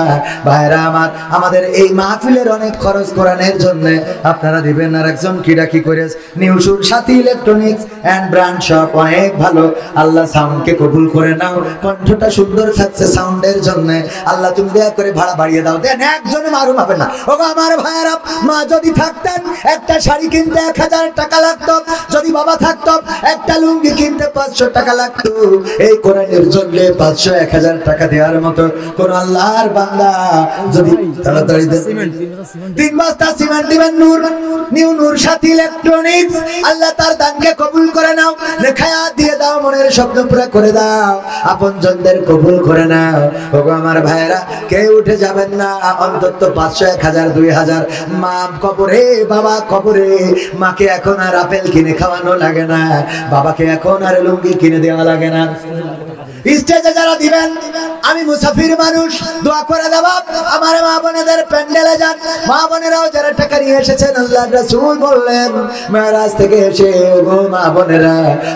S1: ভাইরা আমার, আমাদের এই মাহফিলের অনেক খরচ কোরআনের জন্য, আপনারা দিবেন। আর একজন কিডা কি করে, নিউ সুর সাথী ইলেকট্রনিক্স এন্ড ব্র্যান্ড শপ, অনেক ভালো। আল্লাহ সাউন্ডকে কবুল করে নাও, কণ্ঠটা সুন্দর থাকছে সাউন্ডের জন্য। আল্লাহ তুমি দয়া করে ভাড়া বাড়িয়ে দাও। দেন একজনে মারুম হবে না। ওগো আমার ভাইরা, মা যদি থাকতেন একটা শাড়ি কিনতে 1000 টাকা লাগতো, যদি বাবা থাকতো একটা লুঙ্গি কিনতে 500 টাকা লাগতো। এই কোরআনের জন্য 500 1000 টাকা দেওয়ার মতো কোন আল্লাহর বান্দা যদি তাড়াতাড়ি 3 বস্তা সিমেন্ট দিবেন নূর নিউ নূর সাথী ইলেকট্রনিক্স, আল্লাহ তার দানকে কবুল করে নাও, নেখায়াত দিয়ে দাও, মনের স্বপ্ন পুরো করে দাও, আপনজনদের কবুল করে নাও। ওগো আমার ভাইরা, কেউ উঠে যাবেন না, অন্তত 500 1000 2000। মা কবরে, বাবা কবরে, মাকে এখন আর আপেল কিনে খাওয়ানো লাগে না, বাবাকে এখন আর লুঙ্গি কিনে দেওয়া লাগে না। স্টেজে যারা দিবেন, আমি মুসাফির মানুষ, দোয়া করে দেব আমার মা বোনেদের প্যান্ডেলে যান। মা বোনেরাও যারা টাকা নিয়ে এসেছেন, আল্লাহর রাসূল বললেন মেরাজ থেকে এসে, ওগো মা বোনেরা,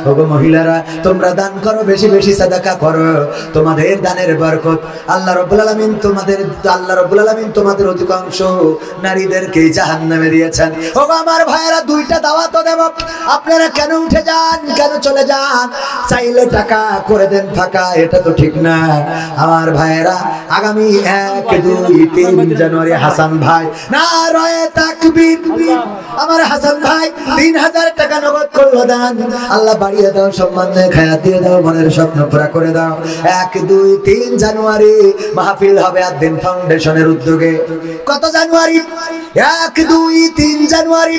S1: ওগো মহিলারা, তোমরা দান করো, বেশি বেশি সাদাকা করো, তোমাদের দানের বরকত আল্লাহ রাব্বুল আলামিন তোমাদের অধিকাংশ নারীদেরকে জাহান্নামে দিয়েছেন। ওগো আমার ভাইয়েরা, 2টা দাওয়াত দেব, আপনারা কেন উঠে যান, কেন চলে যান? চাইলে টাকা করে দেন ফাঁকা, এটা তো ঠিক না। আমার ভাইয়েরা, আগামী 1 2 3 জানুয়ারি হাসান ভাই, নারায়ে তাকবীর, আমার হাসান ভাই 3000 টাকা নগদ করলো দান। আল্লাহ বাড়িয়ে দাও, সম্মান দিয়ে খায়াত দিয়ে দাও, মনের স্বপ্ন পুরা করে দাও। 1 2 3 জানুয়ারি মাহফিল হবে আদ্দিন ফাউন্ডেশনের উদ্যোগে। কত জানুয়ারি? 1 2 3 জানুয়ারি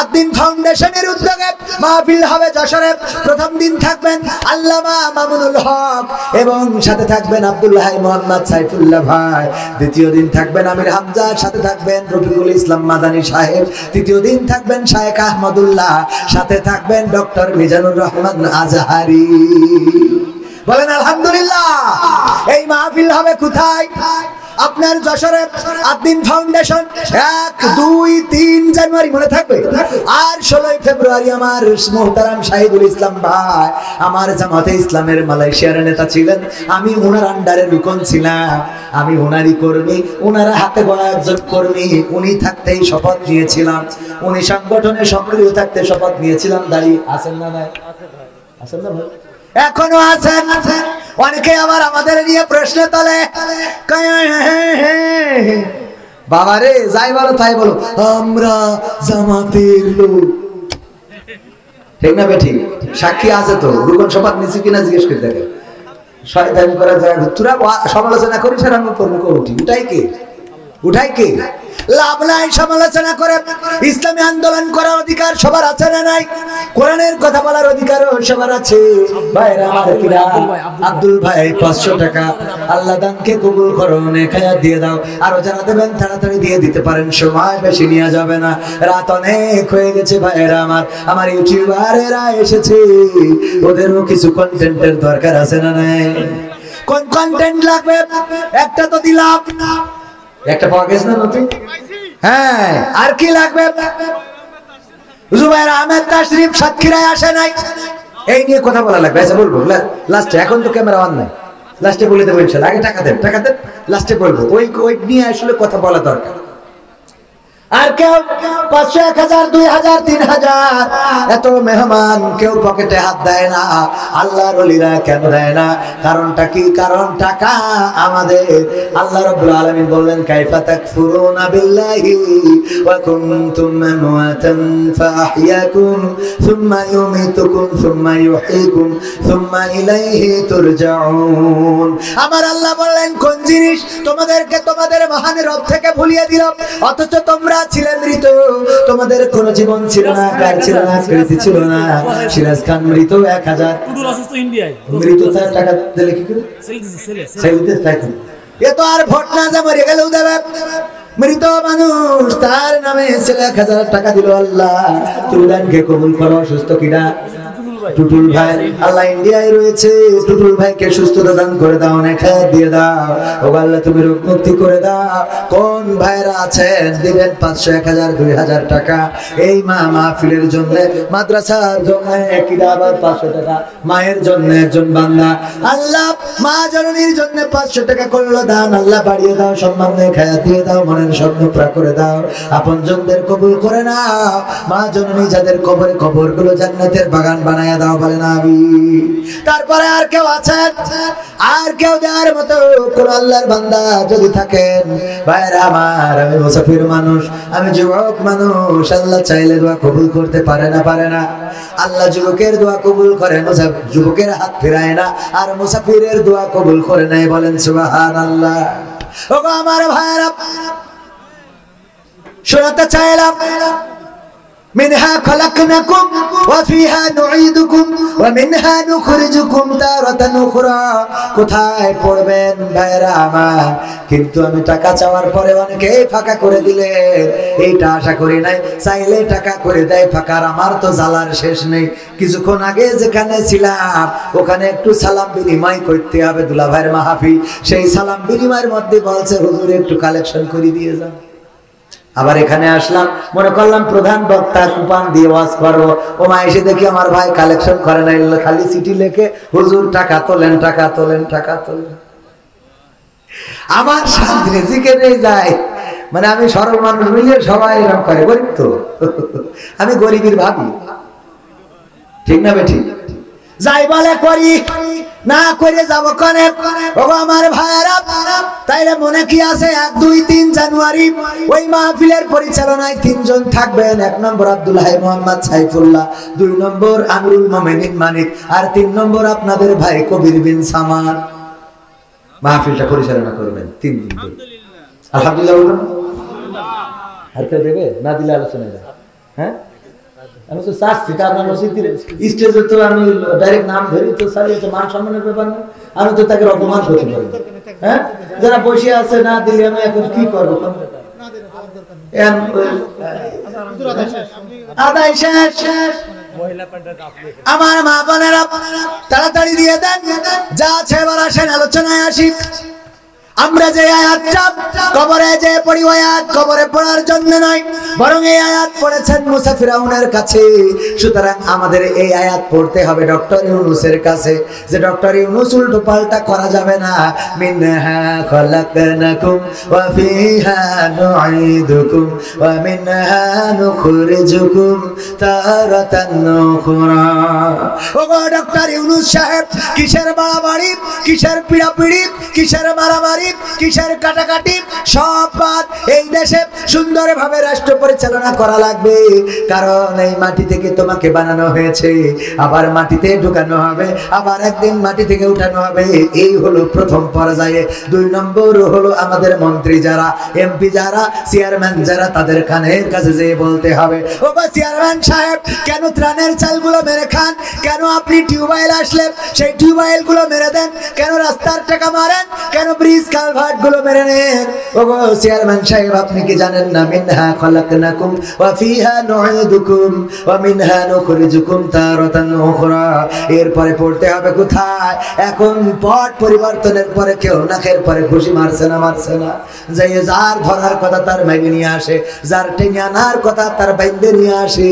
S1: আদ্দিন ফাউন্ডেশনের উদ্যোগে মাহফিল হবে যশোরে। প্রথম দিন থাকবেন আল্লামা মামুনুল হক এবং সাথে থাকবেন আব্দুল্লাহ মোহাম্মদ সাইফুল্লাহ ভাই। দ্বিতীয় দিন থাকবেন আমির হামজা, সাথে থাকবেন রফিকুল ইসলাম মাদানী সাহেব। তৃতীয় দিন থাকবেন শায়েখ আহমদুল্লাহ, সাথে থাকবেন ডক্টর মিজানুর রহমান আজহারি। বলেন আলহামদুলিল্লাহ। এই মাহফিল হবে কোথায়? আপনার যশোরে আদ্দিন ফাউন্ডেশন। 1 2 3 জানুয়ারি মনে থাকবে। আর 16 ফেব্রুয়ারি আমার মুহতারাম শাহিদুল ইসলাম ভাই, আমার জামাতে ইসলামের মালয়েশিয়ার নেতা ছিলেন, আমি ওনার আন্ডারে রুকন ছিলাম, আমি ওনারই কর্মী, ওনারা হাতে গড়া একজন কর্মী। উনি থাকতেই শপথ নিয়েছিলাম, উনি সংগঠনে সক্রিয় থাকতে শপথ নিয়েছিলাম। দাঁড়িয়ে আছেন না? নাই আছেন না ভাই? এখনো আছেন। অনেকে আবার আমাদের নিয়ে প্রশ্ন তোলে, বাবারে যাই বলো তাই বলো, আমরা জামাতের লোক। ঠিক না বেঠিক? সাক্ষী আছে তো, রুকন শপথ নিয়েছি কিনা জিজ্ঞেস করে দেখে। শয়তানি করা যায়, তোরা সমালোচনা করিস আর আমি কর্ম উঠি, উঠাই কে? লাভ নাই সমালোচনা করে। ইসলামী আন্দোলন করার অধিকার সবার আছে না নাই? কোরআনের কথা বলার অধিকারও সবার আছে। ভাইরা আমার কিরা, আব্দুল ভাই 500 টাকা, আল্লাহ দানকে কবুল করো, নেখায়াত দিয়ে দাও। আরো যারা দেবেন তাড়াতাড়ি দিয়ে দিতে পারেন, সময় বেশি নেওয়া যাবে না, রাত অনেক হয়ে গেছে। ভাইরা আমার ইউটিউবারেরা এসেছে, ওদেরও কিছু কন্টেন্টের দরকার আছে না নাই? কোন কন্টেন্ট লাগবে? একটা তো দিলাম, একটা পাওয়া গেছে না নতুন? হ্যাঁ, আর কি লাগবে? জুবাইর আহমেদ তাশরিফ সাতক্ষীরায় আসে নাই, এই নিয়ে কথা বলা লাগবে। আচ্ছা বলবো লাস্টে, এখন তো ক্যামেরা অন নাই, লাস্টে বলে দেবো ইনশাআল্লাহ। আগে টাকা দেন, লাস্টে বলবো। ওই নিয়ে আসলে কথা বলা দরকার। আর কেউ 500 1000 2000 3000 এত মেহমান কেউ পকেটে হাত দেয় না। আল্লাহর ওলিরা কেন দেয় না? কারণটা কি? কারণ টাকা আমাদের। আল্লাহ রাব্বুল আলামিন বললেন, কাইফা তাকফুরুনা বিল্লাহি ওয়া কুনতুম আমওয়াতান ফাআহইয়াকুম সুম্মা ইউমীতুকুম সুম্মা ইউহয়িকুম সুম্মা ইলাইহি তুরজাউন। আমার আল্লাহ বললেন, কোন জিনিস তোমাদেরকে তোমাদের মহান রব থেকে ভুলিয়ে দিল, অথচ তোমরা ছিলেন মৃত, তোমাদের কোন জীবন ছিল না, কার ছিল না, কৃতি ছিল না। সিরাজ খান মৃত 1000 মৃত, তার টাকা দিলে কি করে? সেলিতে থাকে। এ তো আর ভোট না, যে মরে গেলেও দেবে। মৃত মানুষ, তার নামে 1000 টাকা দিল আল্লাহ। তুমি দানকে কবুল করো। সুস্থ কিনা? টুটুল ভাই আল্লাহ ইন্ডিয়ায় রয়েছে, টুটুল ভাইকে সুস্থতা দান করে দাও, নেখায়াত দিয়ে দাও। ও আল্লাহ তুমি রোগ মুক্তি করে দাও। কোন ভাইরা আছেন দিবেন 500 1000 2000 টাকা এই মাহফিলের জন্য, মাদ্রাসার জন্য কিরাবার 500 টাকা, মায়ের জন্য একজন বান্দা। আল্লাহ মা জননীর জন্য 500 টাকা করলো দান। আল্লাহ বাড়িয়ে দাও, সম্মান দিয়ে খায়াত দিয়ে দাও, মনের স্বপ্ন পুরা করে দাও, আপনজনদের কবুল করে নাও। মা জননী যাদের কবরগুলো জান্নাতের বাগান বানায় দাও, বলেন আমিন। তারপরে আর কেউ আছেন, আর কেউ দেওয়ার মতো কোন আল্লাহর বান্দা যদি থাকেন? ভাইরা আমার, আমি মুসাফির মানুষ, আমি যুবক মানুষ, আল্লাহ চাইলে দোয়া কবুল করতে পারে না? পারে না? আল্লাহ যুবকের দোয়া কবুল করে, যুবকের হাত ফেরায় না, আর মুসাফিরের দোয়া কবুল করে নাই, বলেন সুবহানাল্লাহ। ওগো আমার ভাইরা, শোনাতে চাইলাম, মিনহা খলাকনাকুম ওয়া ফিহা নুঈদুকুম ওয়া মিনহা নুখরিজুকুম তারাতান উখরা। কোথায় পড়বেন ভাইরা আমার? কিন্তু আমি টাকা চাওয়ার পরে অনেকেই ফাঁকা করে দিলে, এইটা আশা করি নাই, চাইলে টাকা করে দেয় ফাঁকা। আমার তো জ্বালার শেষ নেই। কিছুক্ষণ আগে যেখানে ছিলাম ওখানে একটু সালাম বিনিময় করতে হবে, দুলাভাইয়ের মাহফিল। সেই সালাম বিনিময়ের মধ্যে বলছে হুজুর একটু কালেকশন করে দিয়ে যান। আবার এখানে আসলাম, মনে করলাম প্রধান বক্তা, কুপান দিয়ে ওয়াজ করবো। ও মা এসে দেখি আমার ভাই কালেকশন করে নাই, খালি চিঠি লেখে হুজুর টাকা তোলেন, টাকা তোলেন, টাকা তোলেন। আমার শান্তি জিকেরে যায়, মানে আমি সরল মানুষ মিলিয়ে সবাই এরকম করে, গরিব তো আমি গরিবের ভাবি, ঠিক না বেঠি? যাই বলে করি, না করে যাব কনে। ওগো আমার ভাইরা, তাইলে মনে কি আছে 1, 2, 3 জানুয়ারি ওই মাহফিলের পরিচালনায় 3 জন থাকবেন। 1 নম্বর আব্দুল হাই মোহাম্মদ সাইফুল্লাহ, 2 নম্বর আমিরুল মোমিনিন মানিক, আর 3 নম্বর আপনাদের ভাই কবির বিন সামার মাহফিলটা পরিচালনা করবেন 3 দিন ধরে। আলহামদুলিল্লাহ বলুন। আর কেউ দেবে না? দিলে আলোচনা যায়। হ্যাঁ, আমি তো চাচ্ছি, আপনার মসজিদের স্টেজে তো আমি ডাইরেক্ট নাম ধরি, তো স্যার এটা মান সম্মানের ব্যাপার না, আমি তো তাকে অপমান করতে পারি। হ্যাঁ, যারা বসে আছে না দিলে আমি এখন কি করবো? আদায় শেষ। আমার মা বোনেরা তাড়াতাড়ি দিয়ে দেন, যা আছে এবার আসেন আলোচনায় আসি। আমরা যে আয়াতটা কবরে যে পড়ি, আয়াত কবরে পড়ার জন্য নয়, বরং এই আয়াত পড়েছেন মুসা ফিরাউনের কাছে। সুতরাং আমাদের এই আয়াত পড়তে হবে ডক্টর ইউনূসের কাছে, যে ডক্টর ইউনূস উল্টো পাল্টা করা যাবে না। মিনহা খলাকনাকুম ওয়া ফিহা নুঈদুকুম ওয়া মিনহা নুখরিজুকুম তারাতান উখরা। ওগো ডক্টর ইউনূস সাহেব, কিসের বাড়াবাড়ি, কিসের পিড়াপিড়ি, কিসের মারামারি, কিসের কাটাকাটি, সব বাদ। এই দেশে সুন্দরভাবে রাষ্ট্র পরিচালনা করা লাগবে, কারণ এই মাটি থেকে তোমাকে বানানো হয়েছে, আবার মাটিতে ঢুকানো হবে, আবার একদিন মাটি থেকে উঠানো হবে। এই হলো প্রথম পর্যায়ে। 2 নম্বর হলো আমাদের মন্ত্রী যারা, এমপি যারা, চেয়ারম্যান যারা, তাদের কানের কাছে যেয়ে বলতে হবে, ও বা চেয়ারম্যান সাহেব, কেন ত্রাণের চালগুলো মেরে খান? কেন আপনি টিউবওয়েল আসলে সেই টিউবওয়েল গুলো মেরে দেন? কেন রাস্তার টাকা মারেন? কেন ব্রিজ কালভার্ট গুলো মেরে নেন? ওগো চেয়ারম্যান সাহেব, আপনি কি জানেন না? মিনহা খলাকনাকুম ওয়া ফিহা নুঈদুকুম ওয়া মিনহা নুখরিজুকুম তারাতান উখরা। এরপরে পড়তে হবে কোথায়? এখন পট পরিবর্তনের পরে কেউ নাকের পরে খুশি মারছে না? মারছে না? যে যার ধরার কথা তার মেনে নিয়ে আসে, যার টেনে আনার কথা তার বাইন্দে নিয়ে আসে।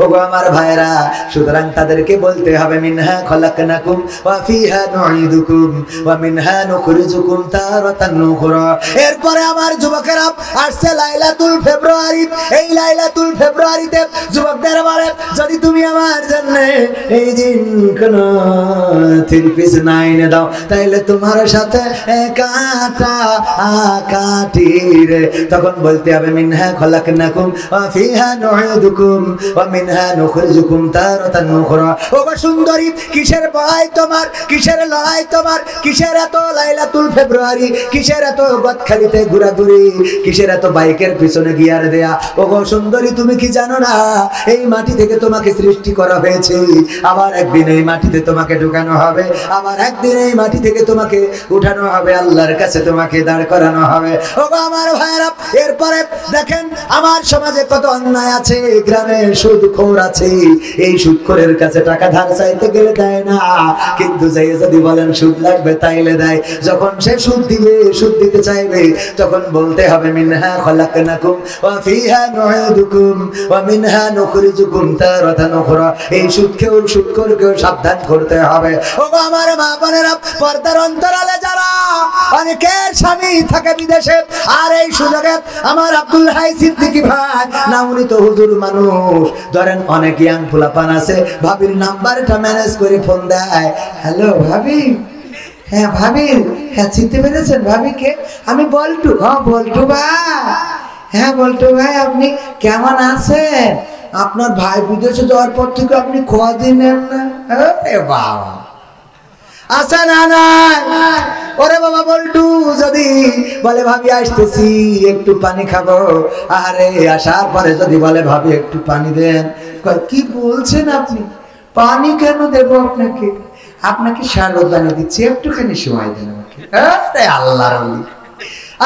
S1: ওগো আমার ভাইরা, সুতরাং তাদেরকে বলতে হবে মিনহা খলাকনাকুম ওয়া ফিহা নুঈদুকুম ওয়া মিনহা নুখরিজুকুম তারাতান উখরা। এরপরে আমার যুবকেরা, আসছে লাইলাতুল ফেব্রুয়ারি। এই লাইলাতুল ফেব্রুয়ারিতে যুবকদের বলে, যদি তুমি আমার জন্য এই দিন কোন 3 পিস না এনে দাও, তাইলে তোমার সাথে কাটা কাটি রে। তখন বলতে হবে মিনহা খলাকনাকুম ওয়া ফিহা নুঈদুকুম ওয়া মিনহা নুখরিজুকুম তারাতান উখরা। ওগো সুন্দরী, কিসের বড়াই তোমার, কিসের লড়াই তোমার, কিসের এত লাইলাতুল ফেব্রুয়ারি, কিসের এত গদখালিতে ঘোরাঘুরি, কিসের এত বাইকের পিছনে গিয়ার দেয়া? ওগো সুন্দরী, তুমি কি জানো না এই মাটি থেকে তোমাকে সৃষ্টি করা হয়েছে, আবার একদিন এই মাটিতে তোমাকে ঢুকানো হবে, আবার একদিন এই মাটি থেকে তোমাকে উঠানো হবে, আল্লাহর কাছে তোমাকে দাঁড় করানো হবে। ওগো আমার ভাইরা, এরপরে দেখেন আমার সমাজে কত অন্যায় আছে, গ্রামে সুদখোর আছে। এই সুদখোরের কাছে টাকা ধার চাইতে গেলে দেয় না, কিন্তু যাই যদি বলেন সুদ লাগবে তাইলে দেয়। যখন সে সুদ দিবে দিবে, সুদ দিতে চাইবে, তখন বলতে হবে মিনহা খলাকনাকুম ওয়া ফিহা নুঈদুকুম ওয়া মিনহা নুখরিজুকুম তারাতান উখরা। এই সুদখোরকেও সাবধান করতে হবে। ওগো আমার মা বোনেরা, পর্দার অন্তরালে যারা অনেকের স্বামী থাকে বিদেশে, আর এই সুযোগে আমার আব্দুল হাই সিদ্দিকী ভাই না, উনি তো হুজুর মানুষ, ধরেন অনেক ইয়াং ফুলাপান আছে, ভাবির নাম্বারটা ম্যানেজ করে ফোন দেয়, হ্যালো ভাবি, হ্যাঁ ভাবি, হ্যাঁ চিনতে পেরেছেন ভাবিকে, আমি বল্টু। হ্যাঁ বল্টু ভাই, হ্যাঁ বল্টু ভাই, আপনি কেমন আছেন? আপনার ভাই বিদেশে যাওয়ার পর থেকে আপনি খোয়া দিন নেন না। আরে বাবা, আসা না নাই। ওরে বাবা বল্টু যদি বলে ভাবি আসতেছি একটু পানি খাবো, আরে আসার পরে যদি বলে ভাবি একটু পানি দেন, কি বলছেন আপনি? পানি কেন দেব আপনাকে? আপনাকে শরবত বানিয়ে দিচ্ছি, একটুখানি সময় দেন আমাকে। আরে আল্লাহর ওলি,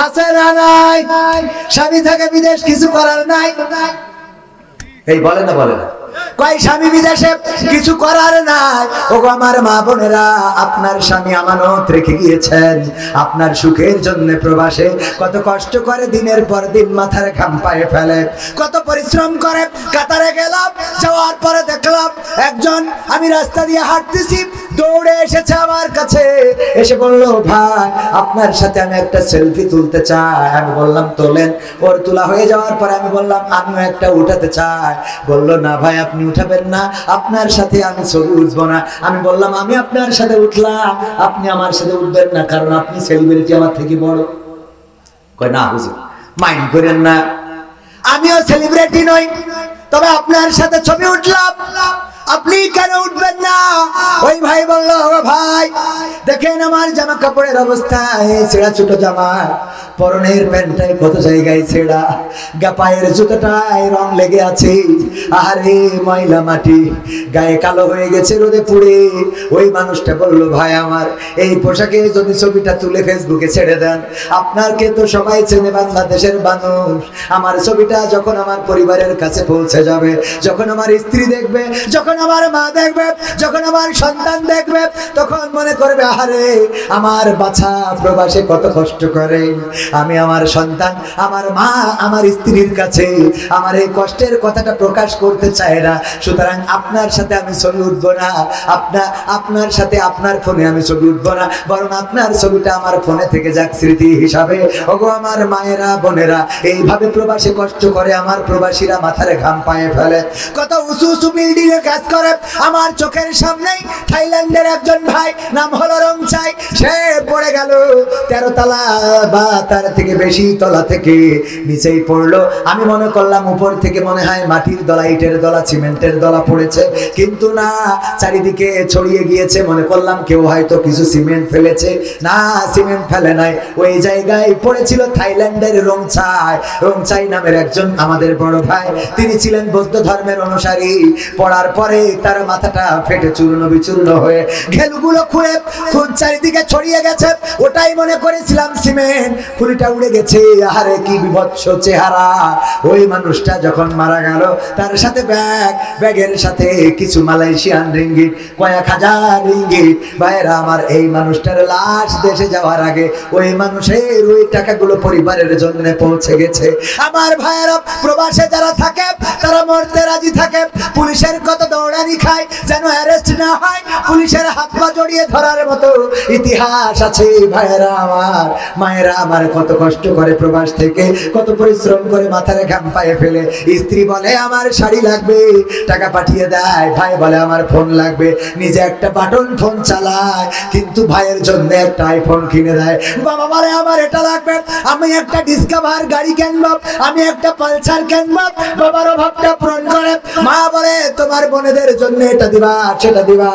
S1: আছে না নাই? স্বামী থাকে বিদেশ, কিছু করার নাই। এই বলে না, বলে না, কয় স্বামী বিদেশে, কিছু করার নাই। ওগো আমার মা বোনেরা, আপনার স্বামী আমানত রেখে গিয়েছেন আপনার সুখের জন্য প্রবাসে, কত কষ্ট করে দিনের পর দিন মাথার ঘাম পায়ে ফেলে, কত পরিশ্রম করে। কাতারে গেলাম, যাওয়ার পরে দেখলাম একজন, আমি রাস্তা দিয়ে হাঁটতেছি, দৌড়ে এসেছে আমার কাছে, এসে বলল ভাই আপনার সাথে আমি একটা সেলফি তুলতে চাই। আমি বললাম তোলেন। ওর তোলা হয়ে যাওয়ার পরে আমি বললাম আমিও একটা উঠাতে চাই। বলল না ভাই আপনি উঠাবেন না, আপনার সাথে আমি ছবি উঠবো না। আমি বললাম আমি আপনার সাথে উঠলাম, আপনি আমার সাথে উঠবেন না, কারণ আপনি সেলিব্রিটি আমার থেকে বড়। কয় না হুজুর মাইন্ড করেন না, আমিও সেলিব্রিটি নই, তবে আপনার সাথে ছবি উঠলাম, আপনি কেন উঠবেন না? ওই ভাই বলল ভাই দেখেন আমার জামা কাপড়ের অবস্থা, ছেঁড়া ছোট জামা, পরনের প্যান্টটাই কত জায়গায় ছেঁড়া, পায়ের জুতোটায় রং লেগে আছে, আরে ময়লা মাটি, গায়ে কালো হয়ে গেছে রোদে পুড়ে। ওই মানুষটা বলল ভাই আমার এই পোশাকে যদি ছবিটা তুলে ফেসবুকে ছেড়ে দেন, আপনাকে তো সবাই চেনে, বাংলাদেশের মানুষ, আমার ছবিটা যখন আমার পরিবারের কাছে পৌঁছে যাবে, যখন আমার স্ত্রী দেখবে, যখন আমার মা দেখবে, যখন আমার সন্তান দেখবে, তখন মনে করবে আরে আমার বাছা প্রবাসে কত কষ্ট করে, আমি আমার সন্তান, আমার মা, আমার স্ত্রীর কাছে আমার এই কষ্টের কথাটা প্রকাশ করতে চায় না। সুতরাং আপনার সাথে আমি ছবি উঠবো না, আপনার সাথে আপনার ফোনে আমি ছবি উঠবো না, বরং আপনার ছবিটা আমার ফোনে থেকে যাক স্মৃতি হিসাবে। ওগো আমার মায়েরা বোনেরা, এইভাবে প্রবাসে কষ্ট করে আমার প্রবাসীরা মাথার ঘাম পায়ে ফেলে, কত উঁচু উঁচু বিল্ডিং এ কাজ করে। আমার চোখের সামনেই থাইল্যান্ডের একজন ভাই, নাম হলো রংচাই, সে পড়ে গেল 13 তলা বা তার থেকে বেশি তলা থেকে নিচেই পড়লো। আমি মনে করলাম উপর থেকে মনে হয় মাটির দলা, ইটের দলা, সিমেন্টের দলা পড়েছে, কিন্তু না, চারিদিকে ছড়িয়ে গিয়েছে। মনে করলাম কেউ হয়তো কিছু সিমেন্ট ফেলেছে, না সিমেন্ট ফেলে নাই, ওই জায়গায় পড়েছিল থাইল্যান্ডের রংচাই নামের একজন আমাদের বড় ভাই। তিনি ছিলেন বৌদ্ধ ধর্মের অনুসারী। পড়ার পরে তার মাথাটা ফেটে চূর্ণ বিচূর্ণ হয়ে ঘেলুগুলো খুঁড়ে খুব চারিদিকে ছড়িয়ে গেছে। ওটাই মনে করেছিলাম সিমেন্ট, খুলিটা উড়ে গেছে। আরে কি বিভৎস চেহারা! ওই মানুষটা যখন মারা গেল, তার সাথে ব্যাগের সাথে কিছু মালয়েশিয়ান রিঙ্গিট, কয়েক হাজার রিঙ্গিট। ভাইরা আমার, এই মানুষটার লাশ দেশে যাওয়ার আগে ওই মানুষের ওই টাকাগুলো পরিবারের জন্য পৌঁছে গেছে। আমার ভাইয়েরা প্রবাসে যারা থাকে তারা মরতে রাজি থাকে, পুলিশের কত দৌড়ানি খায় যেন অ্যারেস্ট না হয়, পুলিশের হাত পা জড়িয়ে ধরার মতো ইতিহাস আছে। ভাইয়েরা আমার, মায়েরা আমার, কত কষ্ট করে প্রবাস থেকে, কত পরিশ্রম করে মাথার ঘাম পায়ে ফেলে। স্ত্রী বলে আমার শাড়ি লাগবে, টাকা পাঠিয়ে দেয়, ভাই বলে আমার ফোন লাগবে, নিজে একটা বাটন ফোন চালায়, কিন্তু ভাইয়ের জন্য একটা আইফোন কিনে দেয়। বাবা বলে আমার এটা লাগবে, আমি একটা ডিসকভার গাড়ি কিনবো, আমি একটা পালসার কিনবো, বাবার অভাবটা পূরণ করে। মা বলে তোমার বোনেদের জন্য এটা দিবা, সেটা দিবা,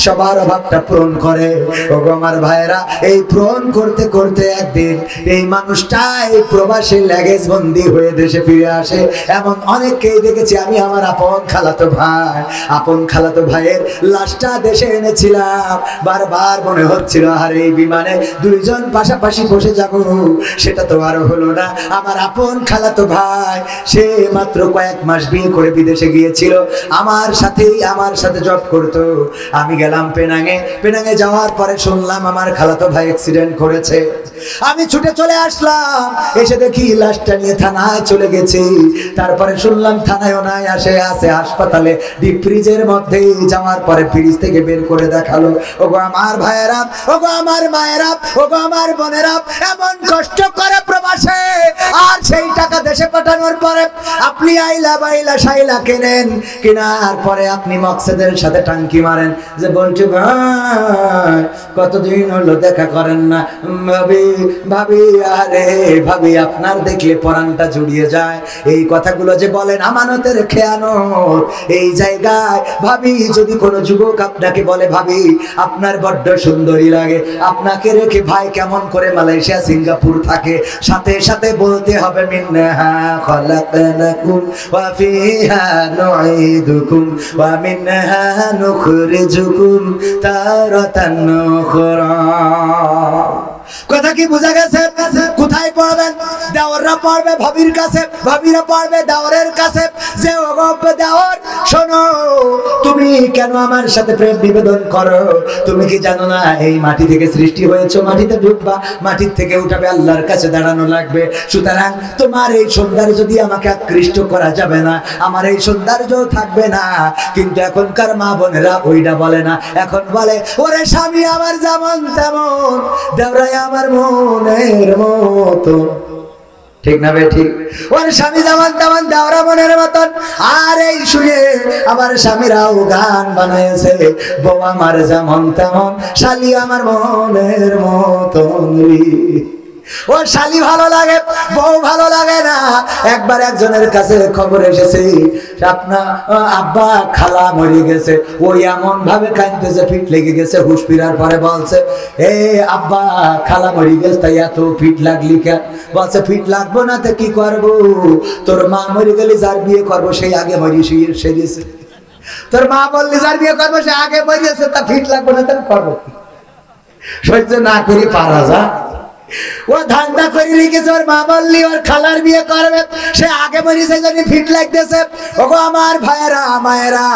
S1: সবার অভাবটা পূরণ করে। ওগো আমার ভাইয়েরা, এই পূরণ করতে করতে একদিন এই মানুষটা এই প্রবাসী ল্যাগেজ বন্দি হয়ে দেশে ফিরে আসে। এমন অনেককেই দেখেছি আমি। আমার আপন খালাতো ভাইয়ের লাশটা দেশে এনেছিলাম, বারবার মনে হচ্ছিল আর এই বিমানে দুইজন পাশাপাশি বসে যাব, সেটা তো আরো হলো না। আমার আপন খালাতো ভাই, সে মাত্র কয়েক মাস বিয়ে করে বিদেশে গিয়েছিল, আমার সাথে জব করতো। আমি গেলাম পেনাঙে যাওয়ার পরে শুনলাম আমার খালাতো ভাই অ্যাক্সিডেন্ট করেছে। আমি ছুটে চলে আসলাম, এসে দেখি লাশটা নিয়ে থানায় চলে গেছি। তারপরে শুনলাম থানায়ও নাই, আছে হাসপাতালে ডিপ ফ্রিজের মধ্যে। যাওয়ার পরে ফ্রিজ থেকে বের করে দেখালো। ওগো আমার ভাইয়েরা, ওগো আমার মায়েরা, ওগো আমার বোনেরা, এমন কষ্ট করে প্রবাসে, আর সেই টাকা দেশে পাঠানোর পরে আপনি আইলা বাইলা শাইলা কেনার পরে আপনি মকসেদের সাথে টাঙ্কি মারেন যে বলছি ভাই কতদিন হলো দেখা করেন না। ভাবি আরে ভাবি আপনার দেখলে পরানটা জুড়িয়ে যায়। এই কথাগুলো যে বলেন আমানতের খেয়ানত। এই জায়গায় ভাবি যদি কোনো যুবক আপনাকে বলে ভাবি আপনার বড্ড সুন্দরী লাগে, আপনাকে রেখে ভাই কেমন করে মালয়েশিয়া সিঙ্গাপুর থাকে, সাথে সাথে বলতে হবে মিন্নাহা খলাকনাকুম ওয়া ফিহা নুঈদুকুম ওয়া মিনহা নুখরিজুকুম তারাতান উখরা। কথা কি বোঝা গেছে? কোথায় পড়বেন? দেওররা পড়বে ভাবির কাছে, ভাবিরা পড়বে দেওরের কাছে। যে ওগো দেওর শোনো, তুমি কেন আমার সাথে প্রেম নিবেদন করো? তুমি কি জানো না এই মাটি থেকে সৃষ্টি হয়েছে, মাটিতে ঢুকবা, মাটির থেকে উঠাবে, আল্লাহর কাছে দাঁড়ানো লাগবে। সুতরাং তোমার এই সৌন্দর্য যদি আমাকে আকৃষ্ট করা যাবে না, আমার এই সৌন্দর্য থাকবে না। কিন্তু এখনকার মা বোনেরা ওইটা বলে না, এখন বলে ওরে স্বামী আমার যেমন তেমন, দেওরাই আমার মনের মতো। ঠিক না বে ঠিক? ওর স্বামী যেমন তেমন দেওরা মনের মতন। আর এই শুনে আমার স্বামীরাও গান বানাইছে, বউ আমার যেমন তেমন, শালি আমার মনের মতন। ও শালি ভালো লাগে, বউ ভালো লাগে না। একবার একজনের কাছে খবর এসেছে আপনার আব্বা খালা মরে গেছে। ওই এমন ভাবে কাঁদতেছে, ফিট লেগে গেছে। হুশ ফিরার পরে বলছে এ আব্বা খালা মরে গেছে, তাই এত ফিট লাগলি কেন? বলছে ফিট লাগবো না তো কি করবো, তোর মা মরে গেলে যার বিয়ে করবো সেই আগে মরি সেরিয়েছে। তোর মা বললি যার বিয়ে করবো সে আগে মরিয়েছে, তা ফিট লাগবো না তার করবো কি? সহ্য না করি পারা যায়? ও ধান্দা করে রেখেছে, ওর মা বললি ওর খালার বিয়ে করবে, সে আগে মরিছে জন্য ফিট লাগতেছে। ওগো আমার ভাইয়েরা মায়েরা,